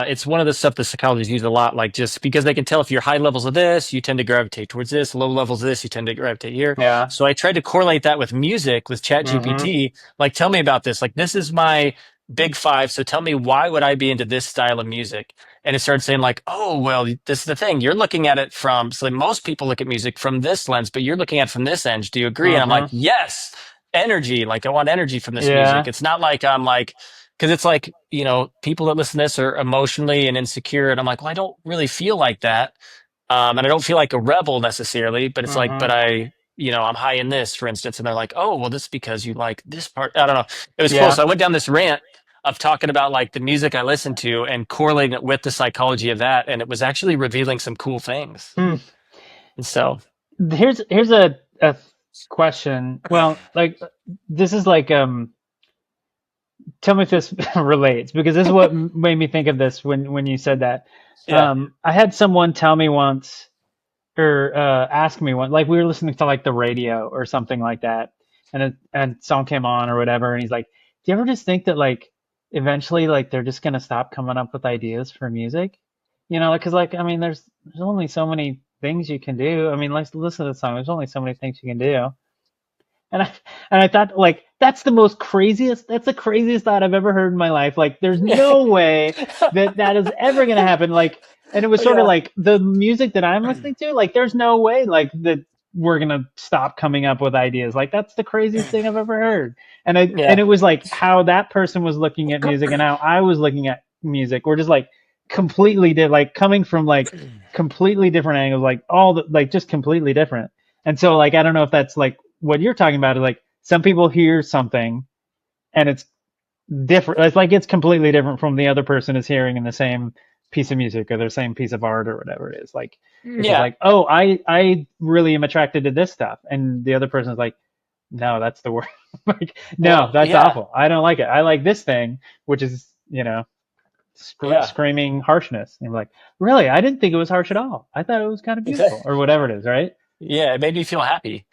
it's one of the stuff the psychologists use a lot, like just because they can tell if you're high levels of this, you tend to gravitate towards this, low levels of this, you tend to gravitate here. yeah, So I tried to correlate that with music with Chat hmm GPT. Like, tell me about this. Like, this is my big five. So tell me why would I be into this style of music? And it started saying, like, oh, well, this is the thing. You're looking at it from, so most people look at music from this lens, but you're looking at it from this end. Do you agree? And I'm like, hmm yes, energy. Like, I want energy from this music. yeah, It's not like I'm like, because it's like, people that listen to this are emotionally and insecure. And I'm like, well, I don't really feel like that. And I don't feel like a rebel necessarily, but it's like, hmm but I'm high in this, for instance. And they're like, oh, well, this is because you like this part. I don't know. It was cool. yeah. So I went down this rant of talking about like the music I listen to and correlating it with the psychology of that. And it was actually revealing some cool things. Hmm. And so, Here's a question. Well, like this is like tell me if this relates because this is what made me think of this when you said that. yeah. I had someone tell me once or ask me one like we were listening to like the radio or something like that, and song came on or whatever, and he's like, "Do you ever just think that like eventually like they're just gonna stop coming up with ideas for music? Because like I mean, there's only so many things you can do. I mean, let's listen to the song. There's only so many things you can do." And I thought like that's the craziest thought I've ever heard in my life. Like there's no way that that is ever going to happen. Like, and it was sort of Yeah. like the music that I'm listening to, like there's no way like that we're going to stop coming up with ideas. Like that's the craziest thing I've ever heard. And Yeah. it was like how that person was looking at music and how I was looking at music. We're just like completely like coming from like completely different angles, like all the like just completely different. And so like I don't know if that's like what you're talking about is like some people hear something and it's different. It's like it's completely different from the other person is hearing in the same piece of music or the same piece of art or whatever it is. Like it's just Yeah. like, oh, I really am attracted to this stuff, and the other person is like, no, that's the word. Like, no, Well, that's yeah. awful. I don't like it. I like this thing, which is Yeah. screaming harshness. And you're like, really? I didn't think it was harsh at all. I thought it was kind of beautiful, Exactly. or whatever it is, right? Yeah. It made me feel happy.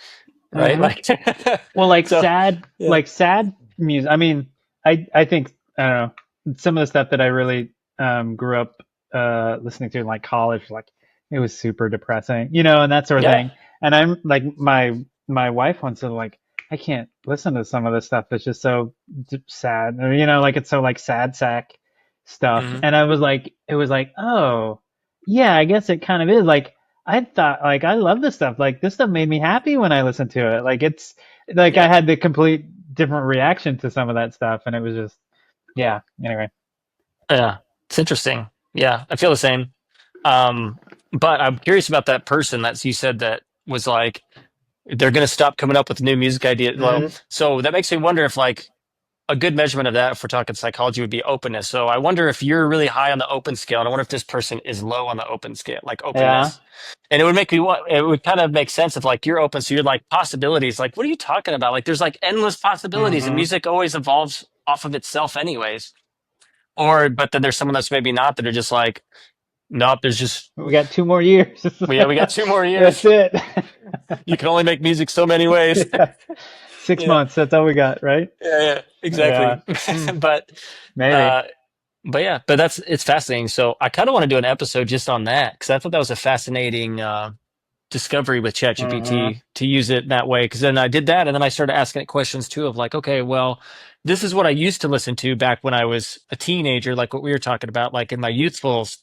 Right. Mm-hmm. Like, Well, so, yeah. like sad music. I mean, I think I don't know some of the stuff that I really grew up listening to in like college, like it was super depressing, and that sort of Yeah. thing. And I'm like my wife wants to like I can't listen to some of this stuff that's just so sad, or like it's so like sad sack stuff. Hmm. And I was like, it was like, oh yeah, I guess it kind of is like. I thought like I love this stuff. Like this stuff made me happy when I listened to it. Like it's like I Yeah. had the complete different reaction to some of that stuff, and it was just yeah. Anyway. Yeah. It's interesting. Yeah. I feel the same. Um, but I'm curious about that person that you said that was like, they're going to stop coming up with new music ideas. Well, Hmm. so that makes me wonder if like a good measurement of that, if we're talking psychology, would be openness. So I wonder if you're really high on the open scale, and I wonder if this person is low on the open scale, like Yeah. openness. And it would make me want. It would kind of make sense if like you're open, so you're like possibilities. Like, what are you talking about? Like, there's like endless possibilities, and Hmm. music always evolves off of itself, anyways. Or, but then there's someone that's maybe not that are just like, nope. There's just, We got 2 more years. well, yeah, we got 2 more That's years. it. You can only make music so many ways. Yeah. Six Yeah, months. That's all we got, right? yeah, Yeah. exactly. Hmm. But Maybe. uh, But yeah, but it's fascinating. So I kind of want to do an episode just on that because I thought that was a fascinating discovery with Hmm. ChatGPT to use it that way. Because then I did that, and then I started asking it questions too of like, okay, well, this is what I used to listen to back when I was a teenager, like what we were talking about, like in my youthfulness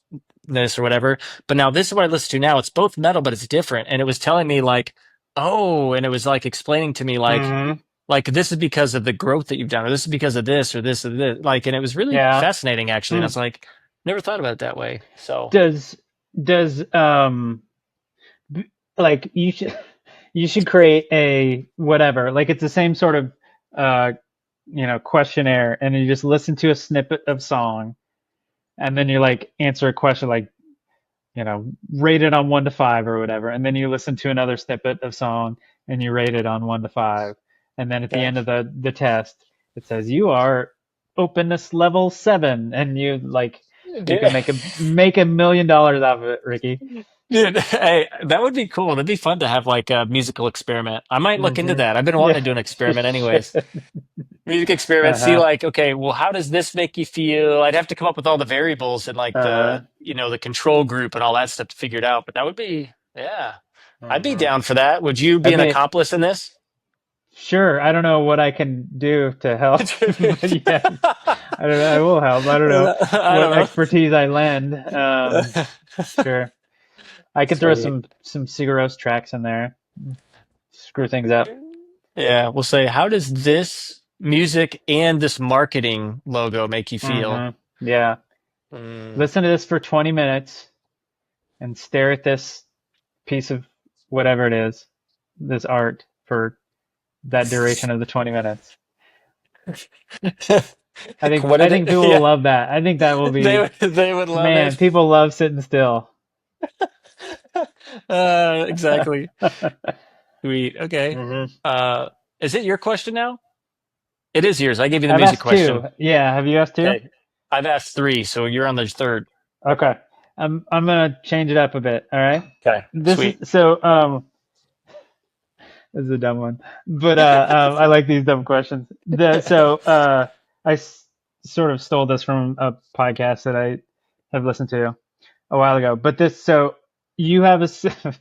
or whatever. But now this is what I listen to now. It's both metal, but it's different. And it was telling me like, oh, and it was like explaining to me Hmm. like this is because of the growth that you've done, or this is because of this, or this, or this. Like, and it was really Yeah. fascinating actually. And I Hmm. was like, never thought about it that way. So Does does like you should create a whatever like it's the same sort of uh questionnaire, and you just listen to a snippet of song, and then you like answer a question like rate it on 1 to 5 or whatever, and then you listen to another snippet of song and you rate it on 1 to 5, and then at the yeah, end of the test it says you are openness level 7, and you can dude, make $1 million off of it, Ricky. dude, hey, that would be cool. That'd be fun to have like a musical experiment. I might look into Hmm. that. I've been wanting Yeah. to do an You experiment anyways. should. Music experiment, see Uh-huh. like, okay, well, how does this make you feel? I'd have to come up with all the variables and like Uh-huh. the control group and all that stuff to figure it out. But that would be, yeah, I'd be Hmm. down for that. Would you I be an mean, accomplice in this? sure. I don't know what I can do to help, but yes, I don't know. I will help. I don't know I what don't expertise I lend. know. Sure. I could throw Sweet. some Sigur Rós tracks in there, screw things up. Yeah, we'll say, how does this music and this marketing logo make you feel? Hmm. Yeah. Mm. Listen to this for 20 minutes and stare at this piece of whatever it is, this art for that duration of the 20 minutes. What I did think it? people will Yeah, love that. I think that will be they would love man, it. people love sitting still. Exactly. Sweet. Okay. Hmm. Uh, is it your question now? It is yours. I gave you the I've music asked question. two. Yeah, have you asked two? Okay. I've asked three, so you're on the third. Okay. I'm gonna change it up a bit. All right. Okay. This is Sweet. so this is a dumb one, but I like these dumb questions. I sort of stole this from a podcast that I have listened to a while ago. But this so you have a this is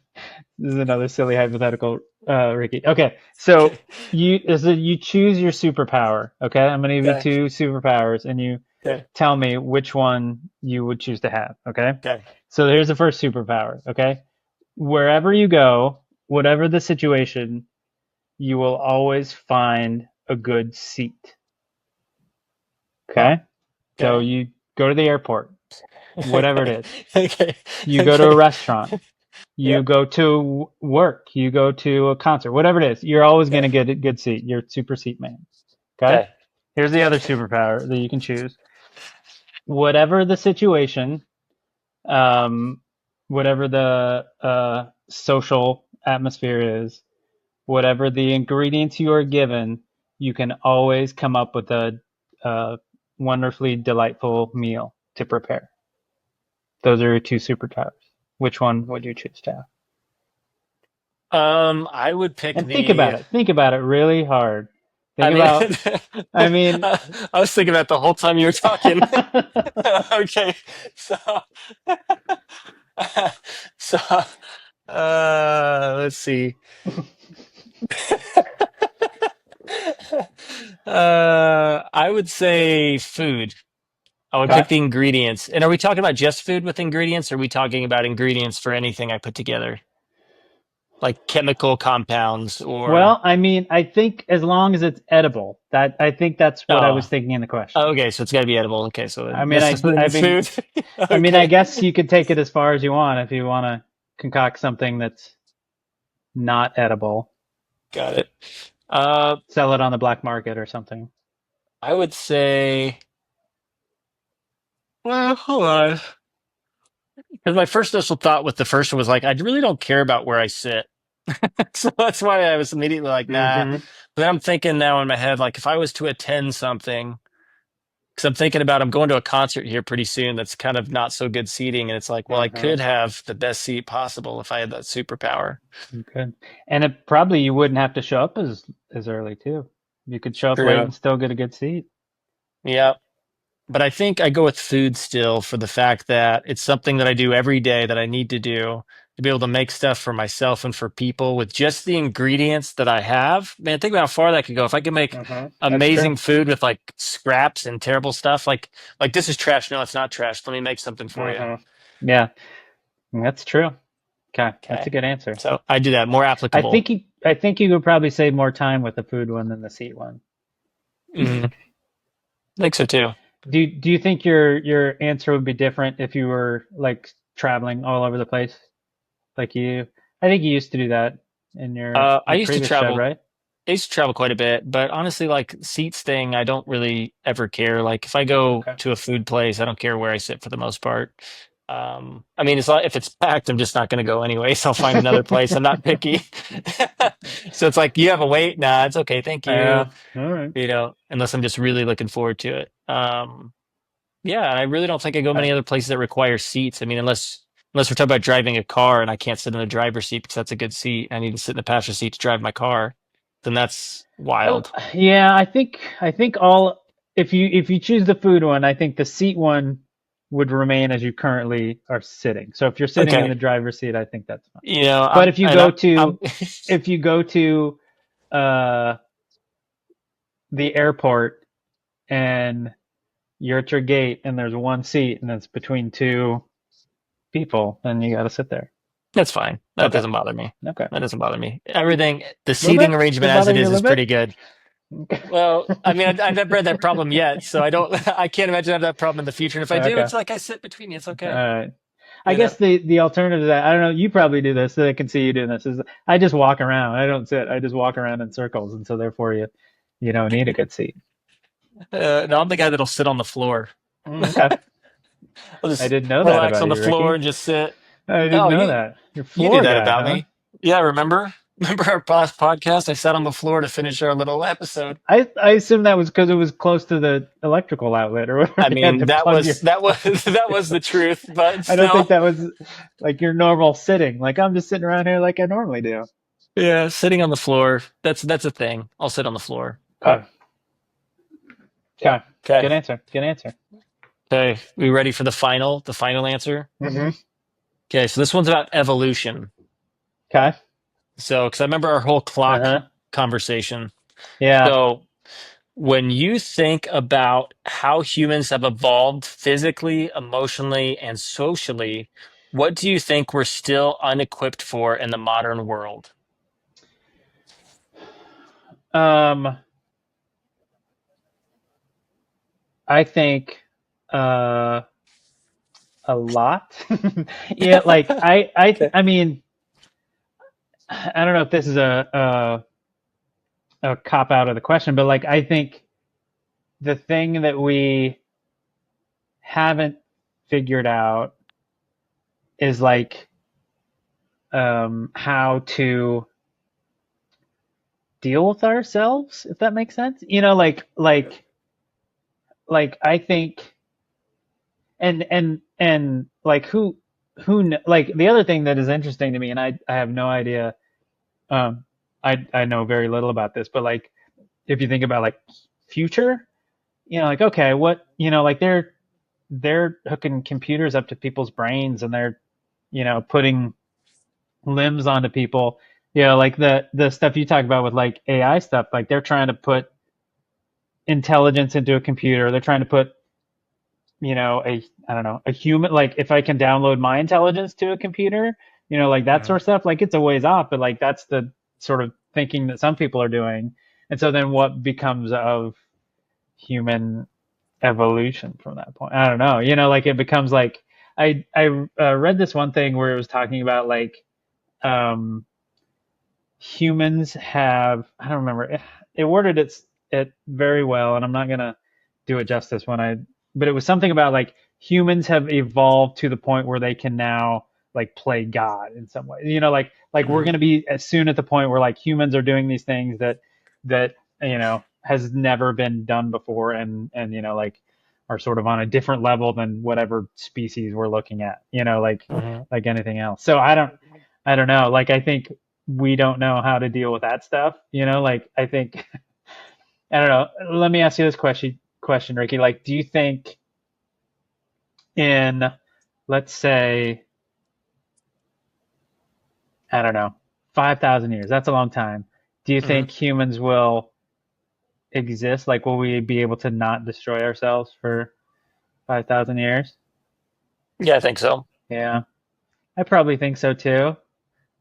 another silly hypothetical. Ricky. Okay, so Okay. you choose your superpower. Okay, I'm gonna give you Okay. two superpowers, and you Okay. tell me which one you would choose to have. Okay, Okay. so here's the first superpower. Okay, wherever you go, whatever the situation, you will always find a good seat. Huh. Okay, so Okay. you go to the airport, whatever it Okay. is. Okay. You go to a Okay. restaurant. You Yep. go to work. You go to a concert. Whatever it is, you're always going to Okay. get a good seat. You're super seat man. Okay. Okay. Here's the other Okay. superpower that you can choose. Whatever the situation, um, whatever the social atmosphere is, whatever the ingredients you are given, you can always come up with a, uh wonderfully delightful meal to prepare. Those are your two superpowers. Which one would you choose to have? I would pick And think about the. it. Think about it really hard. I Think mean, about, I mean, I was thinking about the whole time you were talking. Okay, so, so, let's see. I would say food. I would pick okay. the ingredients. And are we talking about just food with ingredients, or are we talking about ingredients for anything I put together, like chemical compounds or? Well, I mean, I think as long as it's edible, that I think that's what I was Oh, thinking in the question. okay, so it's got to be edible. Okay, so I then mean, this is then it's food. I Okay, guess you could take it as far as you want if you want to concoct something that's not edible, got it. Uh, sell it on the black market or something. I would say, well, hold on. Because my first initial thought with the first one was like, I really don't care about where I sit. So that's why I was immediately like, nah. Mm-hmm. But then I'm thinking now in my head, like if I was to attend something, because I'm thinking about I'm going to a concert here pretty soon that's kind of not so good seating. And it's like, well, I Mm-hmm. could have the best seat possible if I had that superpower. Good. And it probably you wouldn't have to show up as early too. You could show up late True. and still get a good seat. Yeah. But I think I go with food still for the fact that it's something that I do every day that I need to do to be able to make stuff for myself and for people with just the ingredients that I have. Man, think about how far that could go. If I could make Mm-hmm. That's true. amazing food with like scraps and terrible stuff, like this is trash. No, it's not trash. Let me make something for you. Mm-hmm. Yeah, that's true. Okay, that's a Okay. good answer. So I do that more applicable. I think you could probably save more time with the food one than the seat one. I think so too. Do you think your answer would be different if you were like traveling all over the place? Like I think you used to do that in I your used to previous job, travel right? I used to travel quite a bit, but honestly, like seats thing, I don't really ever care. Like if I go Okay. to a food place, I don't care where I sit for the most part. I mean, it's like if it's packed, I'm just not going to go anyway, so I'll find another place. I'm not picky. So it's like you have a wait, nah, it's okay, thank you. Yeah. All right. Unless I'm just really looking forward to it. Yeah, and I really don't think I go Okay. many other places that require seats. I mean, unless we're talking about driving a car and I can't sit in the driver's seat because that's a good seat. I need to sit in the passenger seat to drive my car. Then that's wild. Yeah, I think all if you choose the food one, I think the seat one would remain as you currently are sitting. So if you're sitting in the Okay. driver's seat, I think that's fine. You know, But I'm if you go to uh the airport and you're at your gate and there's one seat and it's between two people, then you got to sit there. that's fine. That Okay. doesn't bother me. Okay. That doesn't bother me. Everything, the A little seating bit? arrangement Does it as bother it you a is little bit? pretty good. Well, I mean, I've never had that problem yet, so I don't, I can't imagine I have that problem in the future. And if I do, Okay. it's like I sit between you. It's All okay. right. I You know. guess the alternative to that, I don't know, you probably do this, so I can see you doing this, is I just walk around. I don't sit. I just walk around in circles, and so therefore you don't need a good seat. No, I'm the guy that'll sit on the floor. Okay. I'll I just didn't know that relax about on the you, floor Ricky. and just sit. I didn't Oh, know you that. You're a you knew floor that guy, about huh? me. Yeah, remember? Remember our past podcast? I sat on the floor to finish our little episode. I assume that was because it was close to the electrical outlet or whatever. I You had mean, to plug your. that was that was the truth, but I don't think still, that was like your normal sitting. Like I'm just sitting around here like I normally do. yeah, sitting on the floor. That's a thing. I'll sit on the floor. Okay. Yep. Okay. Okay. Good answer. Good answer. Okay. We ready for the final answer? Mm-hmm. Okay, so this one's about evolution. Okay. So, because I remember our whole clock Uh-huh. conversation. Yeah. So, when you think about how humans have evolved physically, emotionally, and socially, what do you think we're still unequipped for in the modern world? Um, I think uh a lot. Yeah, like Okay. I mean, I don't know if this is a cop out of the question, but like I think the thing that we haven't figured out is like how to deal with ourselves, if that makes sense. You know, like I think and like like the other thing that is interesting to me, and I have no idea. Um, I know very little about this, but like if you think about like future, you know, like okay, what you know, like they're hooking computers up to people's brains and they're you know putting limbs onto people. You know, like the stuff you talk about with like AI stuff, like they're trying to put intelligence into a computer. They're trying to put you know, I don't know, a human like if I can download my intelligence to a computer, you know, like that sort Mhm. of stuff, like it's a ways off, but like that's the sort of thinking that some people are doing. And so then what becomes of human evolution from that point? I don't know. You know, like it becomes like I read this one thing where it was talking about like um humans have I don't remember it worded it very well, and I'm not gonna do it justice when I but it was something about like humans have evolved to the point where they can now like play God in some way. You know, like we're Mhm. gonna be as soon at the point where like humans are doing these things that you know has never been done before and you know like are sort of on a different level than whatever species we're looking at. You know, Mhm. like anything else. So I don't know. Like I think we don't know how to deal with that stuff. You know, like I think I don't know. Let me ask you this question, Ricky. Like, do you think in let's say I don't know 5,000 years? That's a long time. Do you Mhm. think humans will exist? Like, will we be able to not destroy ourselves for 5,000 years? Yeah, I think so. Yeah, I probably think so too.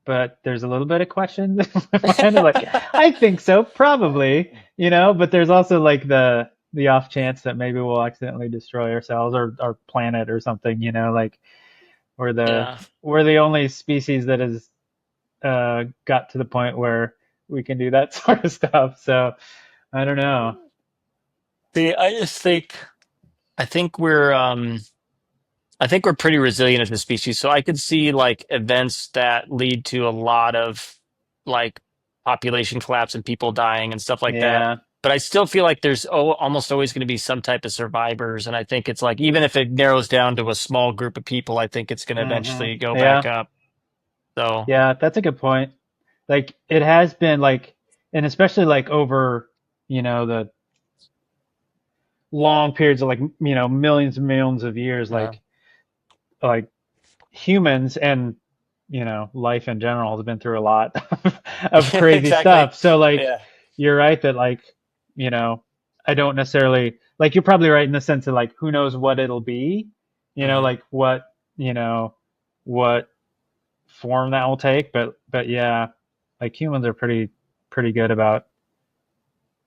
But there's a little bit of questions in my mind. Like, I think so, probably, you know, but there's also like the off chance that maybe we'll accidentally destroy ourselves or our planet or something, you know, like we're the Yeah. we're the only species that has got to the point where we can do that sort of stuff. So I don't know. See, I think I think we're pretty resilient as a species. So I could see like events that lead to a lot of like population collapse and people dying and stuff like that. Yeah. But I still feel like there's almost always going to be some type of survivors. And I think it's like, even if it narrows down to a small group of people, I think it's going to eventually go back Yeah. up. So, Yeah, that's a good point. Like it has been like and especially like over, you know, the long periods of like you know millions and millions of years yeah. like humans and you know life in general has been through a lot of crazy Exactly. stuff so like Yeah. you're right that like you know I don't necessarily like you're probably right in the sense that like who knows what it'll be you know Hmm. like what you know what form that will take but yeah like humans are pretty good about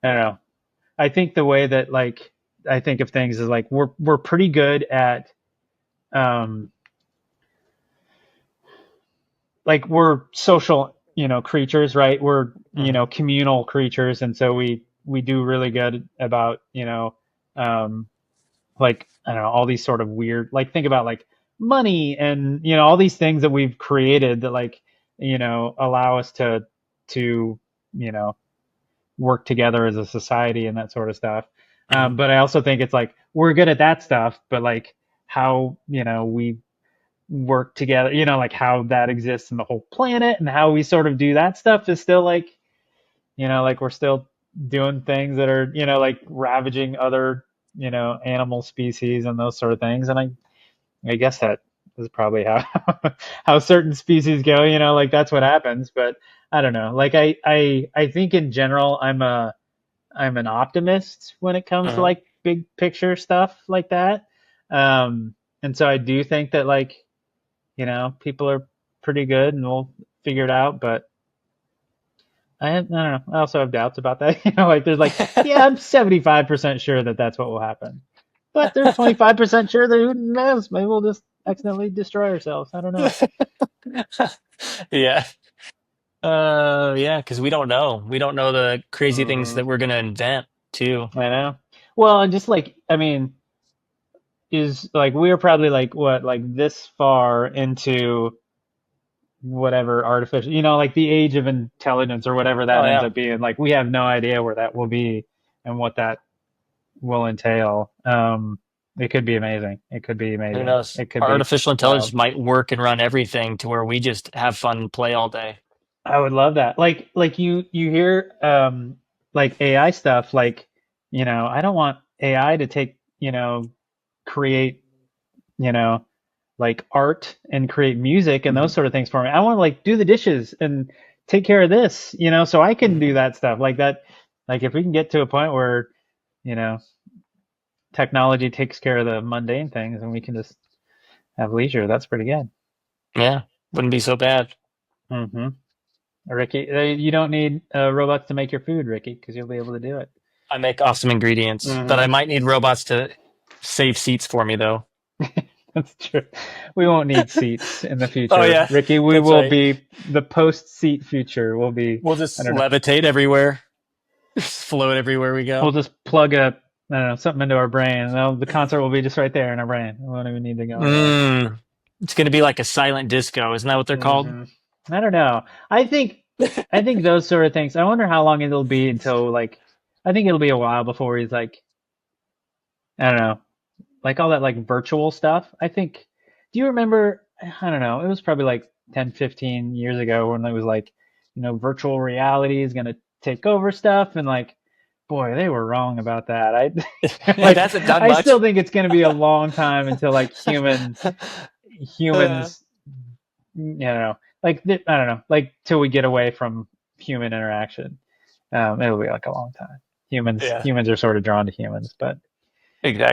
I don't know I think the way that like I think of things is like we're pretty good at um like we're social you know creatures right we're you know Hmm. communal creatures and so we do really good about you know um like I don't know all these sort of weird like think about like money and you know all these things that we've created that like you know allow us to you know work together as a society and that sort of stuff Hmm. but I also think it's like we're good at that stuff but like how you know we work together, you know, like how that exists in the whole planet and how we sort of do that stuff is still like, you know, like we're still doing things that are, you know, like ravaging other, you know, animal species and those sort of things. And I guess that is probably how how certain species go, you know, like that's what happens. But I don't know. Like I think in general I'm an optimist when it comes to Uh, like big picture stuff like that. And so I do think that like, people are pretty good and we'll figure it out, but I don't know. I also have doubts about that. Like there's like, yeah, I'm 75% sure that that's what will happen. But there's 25% sure that who knows? Maybe we'll just accidentally destroy ourselves. I don't know. yeah. Yeah, because we don't know. We don't know the crazy things Hmm. that we're gonna invent too. I know. Well, and just like, I mean, is like we're probably like what, like this far into whatever artificial, like the age of intelligence or whatever Oh that ends yeah. up being. Like we have no idea where that will be and what that will entail. It could be amazing. It could be Who amazing. knows? It could be Artificial intelligence wild. might work and run everything to where we just have fun and play all day. I would love that. Like you hear like AI stuff like, I don't want AI to take, create, you know, like art and create music and those Hmm. sort of things for me. I want to like do the dishes and take care of this, so I can do Hmm. that stuff like that. Like if we can get to a point where, you know, technology takes care of the mundane things and we can just have leisure, that's pretty good. Yeah, wouldn't be so bad. Hmm. Ricky, you don't need robots to make your food, Ricky, because you'll be able to do it. I make awesome ingredients that I Hmm. might need robots to save seats for me though. That's true. We won't need seats in the Oh future, yeah, Ricky. We that's will right. be the post-seat future. Will be, We'll I just don't know. levitate everywhere, just float everywhere we We'll go. just plug a, I don't know, something into our brain, and the concert will be just right there in our brain. We won't even need to go anywhere. Mm. It's gonna be like a silent disco, isn't that what they're called? Hmm. I don't know. I think those sort of things. I wonder how long it'll be until like, I think it'll be a while before he's like, I don't know, like all that like virtual stuff. I think, do you remember? I don't know. It was probably like 10, 15 years ago when it was like, virtual reality is gonna take over stuff, and like, boy, they were wrong about that. It Like, hasn't done I still much. think it's gonna be a long time until like Uh, humans, like I don't know, like till we get away from human interaction. It'll be like a long time. yeah, Humans are sort of drawn to humans, but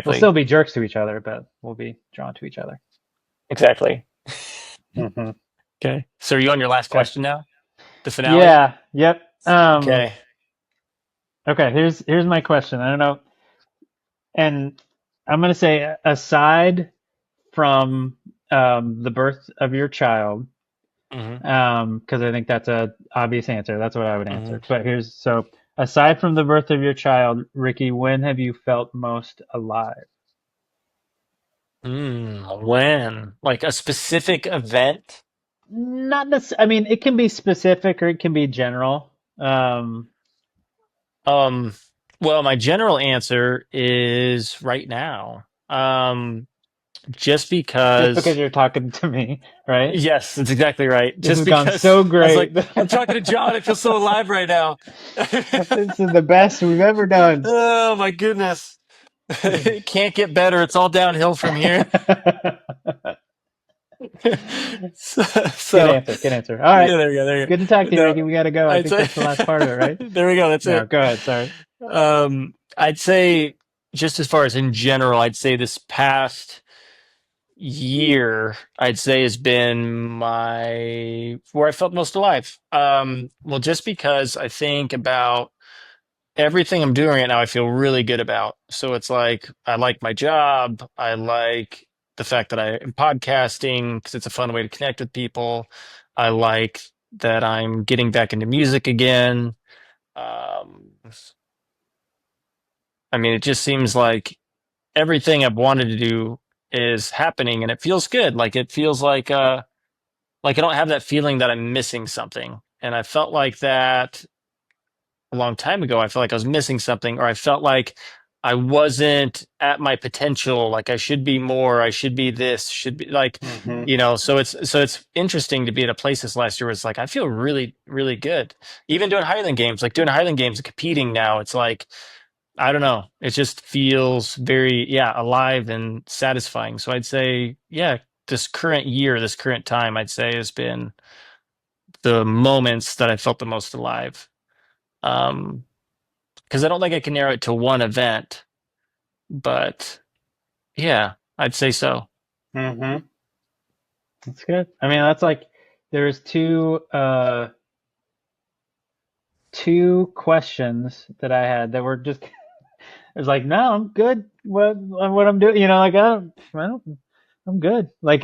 we'll exactly, still be jerks to each other, but we'll be drawn to each other. exactly. Hmm. Okay, so are you on your last Okay. question now? The finale? Yeah. Yep. Okay. Okay. Here's my question. I don't know, and I'm gonna say aside from the birth of your child, Hmm. because I think that's a obvious answer. That's what I would Hmm. answer. But here's so aside from the birth of your child, Ricky, when have you felt most alive? When? Like a specific event? Not necessarily. I mean, it can be specific or it can be general. Um, well, my general answer is right now. Just Just because because, you're talking to me, right? yes, that's exactly right. This Just has gone because so I was great. like, I'm talking to John. I feel so alive right now. This is the best we've ever done. Oh my goodness. It can't get better. It's all downhill from here. So, Good so answer. Good answer. All right. yeah, there we go. There you Good to talk go. to you, Ricky. No, We got to go. I I'd think say that's the last part of it, right? there we go. That's No, it. go ahead. Sorry. I'd say just as far as in general, I'd say this past year, I'd say has been my where I felt most alive. Well, just because I think about everything I'm doing right now, I feel really good about. So it's like I like my job. I like the fact that I am podcasting because it's a fun way to connect with people. I like that I'm getting back into music again. Um, I mean, it just seems like everything I've wanted to do is happening, and it feels good. Like it feels like I don't have that feeling that I'm missing something. And I felt like that a long time ago. I felt like I was missing something, or I felt like I wasn't at my potential. Like I should be more. I should be this. Should be like, Hmm. So it's interesting to be at a place this last year where it's like I feel really really good. Even doing Highland games, like doing Highland games and competing now, it's like I don't know. It just feels very alive and satisfying. So I'd say this current year, this current time, I'd say has been the moments that I felt the most alive. Um, because I don't think I can narrow it to one event, but yeah, I'd say so. Hmm. That's good. I mean, that's like there's two questions that I had that were just it was like, no, I'm good. What I'm doing, like I'm good. Like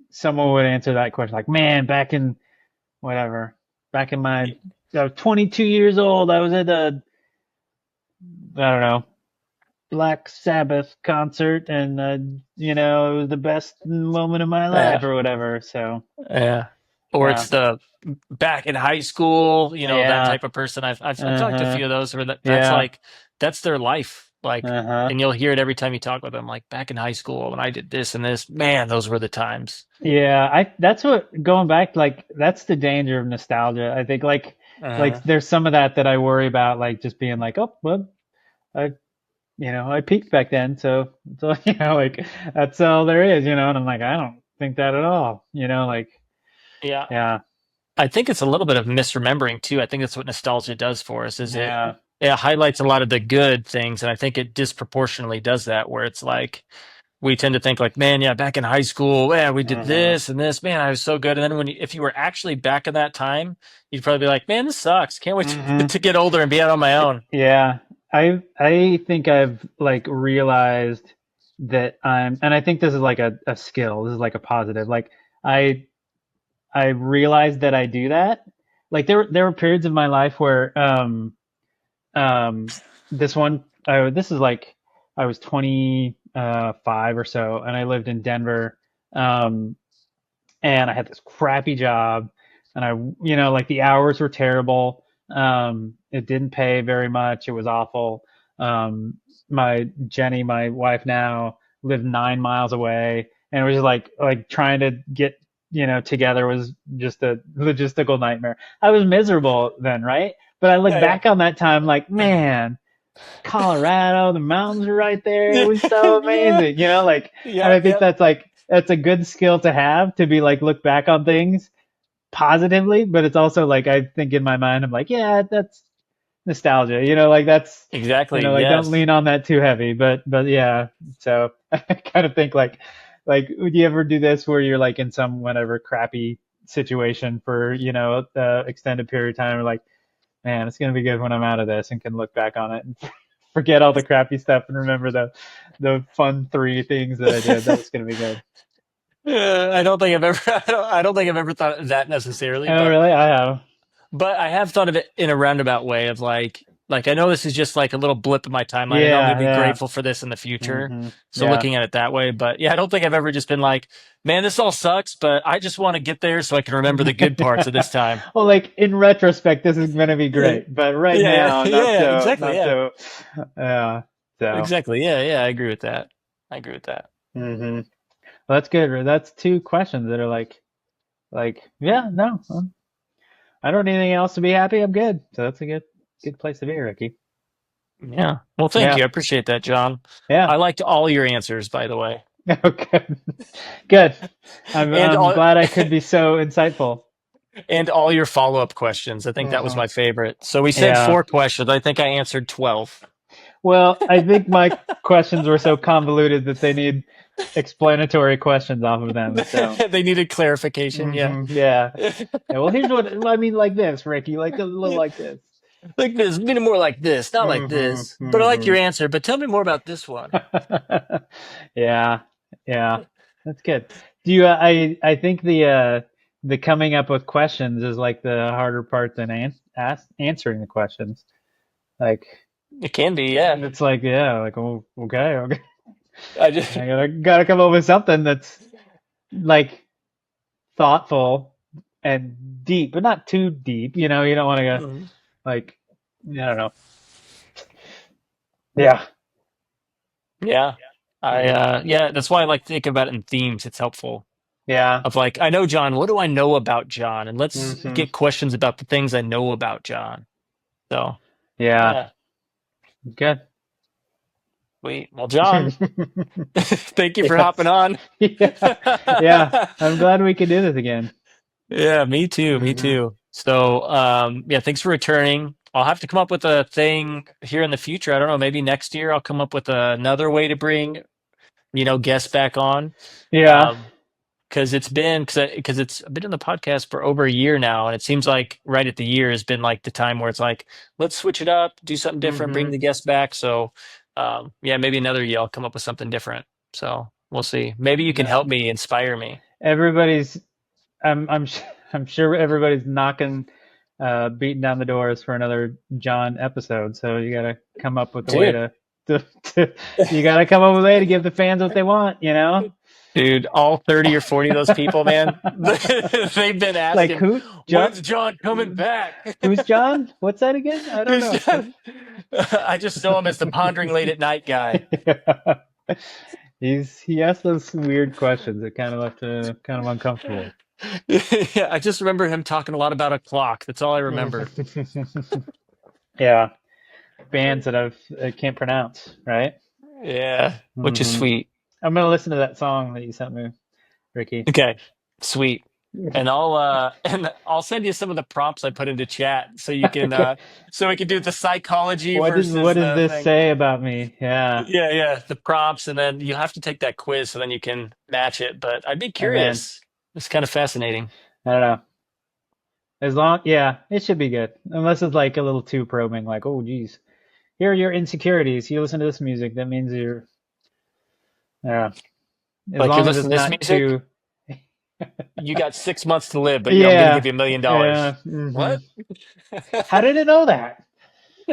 someone would answer that question like, man, whatever, back in my I was 22 years old. I was at a I don't know Black Sabbath concert, and it was the best moment of my life Yeah, or whatever. So yeah. Or yeah, it's the back in high school, that yeah, type of person. I've talked to a uh-huh, few of those where that's yeah, like that's their life. Like, uh-huh. and you'll hear it every time you talk with them. Like back in high school when I did this and this, man, those were the times. Yeah, I that's what going back like that's the danger of nostalgia. I think like Uh, there's some of that I worry about like just being like, oh, well, I I peaked back then, so like that's all there is, and I'm like I don't think that at all, like yeah. yeah, I think it's a little bit of misremembering too. I think that's what nostalgia does for us, is yeah. it highlights a lot of the good things, and I think it disproportionately does that, where it's like we tend to think like, man, yeah, back in high school, yeah, we did Mhm. this and this, man, I was so good. And then if you were actually back in that time, you'd probably be like, man, this sucks. Can't wait Mhm. to get older and be out on my own. Yeah. I think I've like realized that and I think this is like a skill. This is like a positive. Like I I realized that I do that. Like there were periods of my life where this one this is like I was 25 or so, and I lived in Denver, um and I had this crappy job, and like the hours were terrible. It didn't pay very much. It was awful. Um, my Jenny, my wife now, lived 9 miles away, and it was just like trying to get together was just a logistical nightmare. I was miserable then, right? But I look Yeah, back on that time like, man, Colorado, the mountains are right there. It was so yeah, amazing, like, and yeah, I think yeah, that's a good skill to have to be like look back on things positively, but it's also like I think in my mind I'm like, yeah, that's nostalgia, like that's exactly. like don't Yes. lean on that too heavy, but yeah. So I kind of think like would you ever do this where you're like in some whatever crappy situation for extended period of time, or like, man, it's gonna be good when I'm out of this and can look back on it and forget all the crappy stuff and remember the fun three things that I did. That's gonna be good. I don't think I've ever, I don't think I've ever thought of that necessarily, Oh, really? I have. but I have thought of it in a roundabout way of like I know this is just like a little blip in my timeline. I know I'm going Yeah, to be yeah. grateful for this in the future. So Yeah. looking at it that way, but yeah, I don't think I've ever just been like, man, this all sucks, but I just want to get there so I can remember the good parts of this time. Well, like in retrospect, this is gonna be Yeah, great, but right yeah, yeah, now, not yeah, so, exactly, not yeah, so. Yeah. So. exactly, yeah, yeah. I agree with that. I agree with that. Well, that's good. That's two questions that are like, yeah, no, I don't need anything else to be happy. I'm good. So that's a good place to be, Ricky. Yeah. Well, thank Yeah. you. I appreciate that, John. Yeah. I liked all your answers, by the way, Okay. Good. and I'm all. glad I could be so insightful. And all your follow-up questions. I think that was Hmm. my favorite. So we said Yeah. 4 questions. I think I answered 12. Well, I think my questions were so convoluted that they need explanatory questions off of them. So, They needed clarification. Yeah. yeah. Yeah. Well, here's what I mean, like this, Ricky, like a little Yeah. like this. Like this, maybe more like this, not like Hmm. this. But I like Hmm. your answer. But tell me more about this one. Yeah. Yeah. That's good. Do you? I think the coming up with questions is like the harder part than answering the questions. Like It can be, yeah. it's like yeah, like oh, okay, okay. I just, I gotta come up with something that's like thoughtful and deep, but not too deep. You don't want to go Mhm. like I don't know. Yeah. Yeah. Hmm. Yeah. That's why I like to think about it in themes. It's helpful. Yeah. Of like, I know John. What do I know about John? And let's Hmm. get questions about the things I know about John. So, Yeah. yeah. Good. Sweet. Well, John, thank you for hopping Yes. on. Yeah. Yeah. I'm glad we could do this again. Yeah, me too. Me Hmm. too. So, yeah, thanks for returning. I'll have to come up with a thing here in the future. I don't know, maybe next year I'll come up with another way to bring, guests back on. Yeah. Um, because because it's been in the podcast for over a year now, and it seems like right at the year has been like the time where it's like, let's switch it up, do something different, bring Hmm. the guests back. So, yeah, maybe another year I'll come up with something different. So we'll see. Maybe you can No. help me, inspire me. Everybody's I'm sure everybody's knocking beating down the doors for another John episode. So you gotta come up with a way Dude. to you gotta come up with a way to give the fans what they want, you know? Dude, all 30 or 40 of those people, man, they've been Like asking, who John when's John coming back? who's John? What's that again? I don't Who's know. John? I just know him as the pondering late at night guy. He asked those weird questions that kind of left him kind of uncomfortable. Yeah, I just remember him talking a lot about a clock. That's all I remember. Yeah, bands that I can't pronounce, right? Yeah, which is Hmm. sweet. I'm gonna listen to that song that you sent me, Ricky. Okay, sweet. And I'll send you some of the prompts I put into chat Okay. so we can do the psychology What versus does the this thing. say about me? Yeah, Yeah, yeah, the prompts, and then you have to take that quiz so then you can match it. But I'd be I'm in. curious. It's kind of fascinating. I don't know. Yeah, it should be good. Unless it's like a little too probing, like, oh, geez, here are your insecurities. You listen to this music, that means you're, yeah. As Like you're long as listening it's to this not music, too, you got 6 months to live, but I'm going to give yeah, you $1 million. yeah. Hmm. What? How did it know that?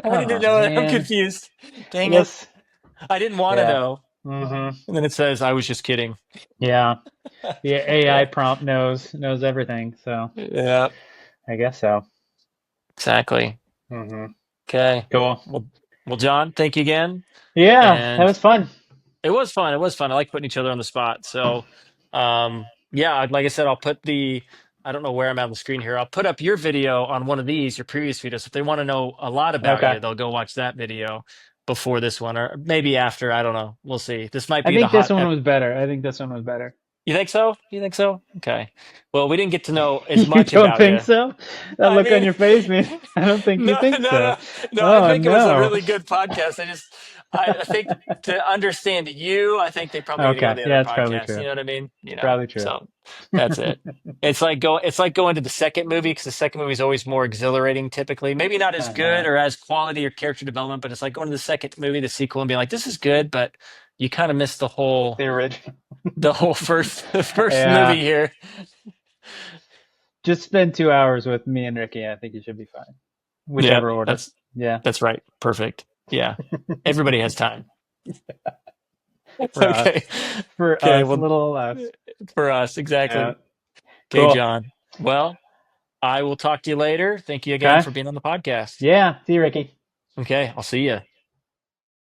How did it Oh know that? I'm man, confused. Dang it. let's. I didn't want to Yeah. know. Hmm. And then it says, I was just kidding. Yeah. The AI Yeah. prompt knows everything, so Yeah, I guess so. exactly. Hmm. Okay. Cool. Well, well, John, thank you again. Yeah, that And was fun. it was fun. It was fun. I like putting each other on the spot. So, yeah, like I said, I don't know where I'm at on the screen here. I'll put up your video on one of these, your previous videos. If they want to know a lot about Okay. you, they'll go watch that video before this one, or maybe after. I don't know. We'll see. This might I be the think this hot. one was better. I think this one was better. You think so? You think so? Okay. Well, we didn't get to know as You much don't about think you. so? That I look on mean, your face, man. I don't think you no, no, think so. no, no. I Oh think it was a no. really good podcast. I think to understand you, I think they probably got to go to Okay. the other Yeah, it's probably podcast. You true. know what I mean? It's probably true. So that's it. It's like going to the second movie because the second movie is always more exhilarating. Typically, maybe not as good Uh-huh. or as quality or character development, but it's like going to the second movie, the sequel, and being like, "This is good," but you kind of miss The original. the whole first the first movie Yeah. here. Just spend 2 hours with me and Ricky. I think you should be fine. Yeah, Whichever order. Yeah. that's right. Perfect. Yeah, everybody has time. For Okay. us. For Okay. us. Well, Little us. for us, Yeah. exactly. Okay, Cool. John. Well, I will talk to you later. Thank you again Okay. for being on the podcast. Yeah. See you, Ricky. Okay, I'll see you.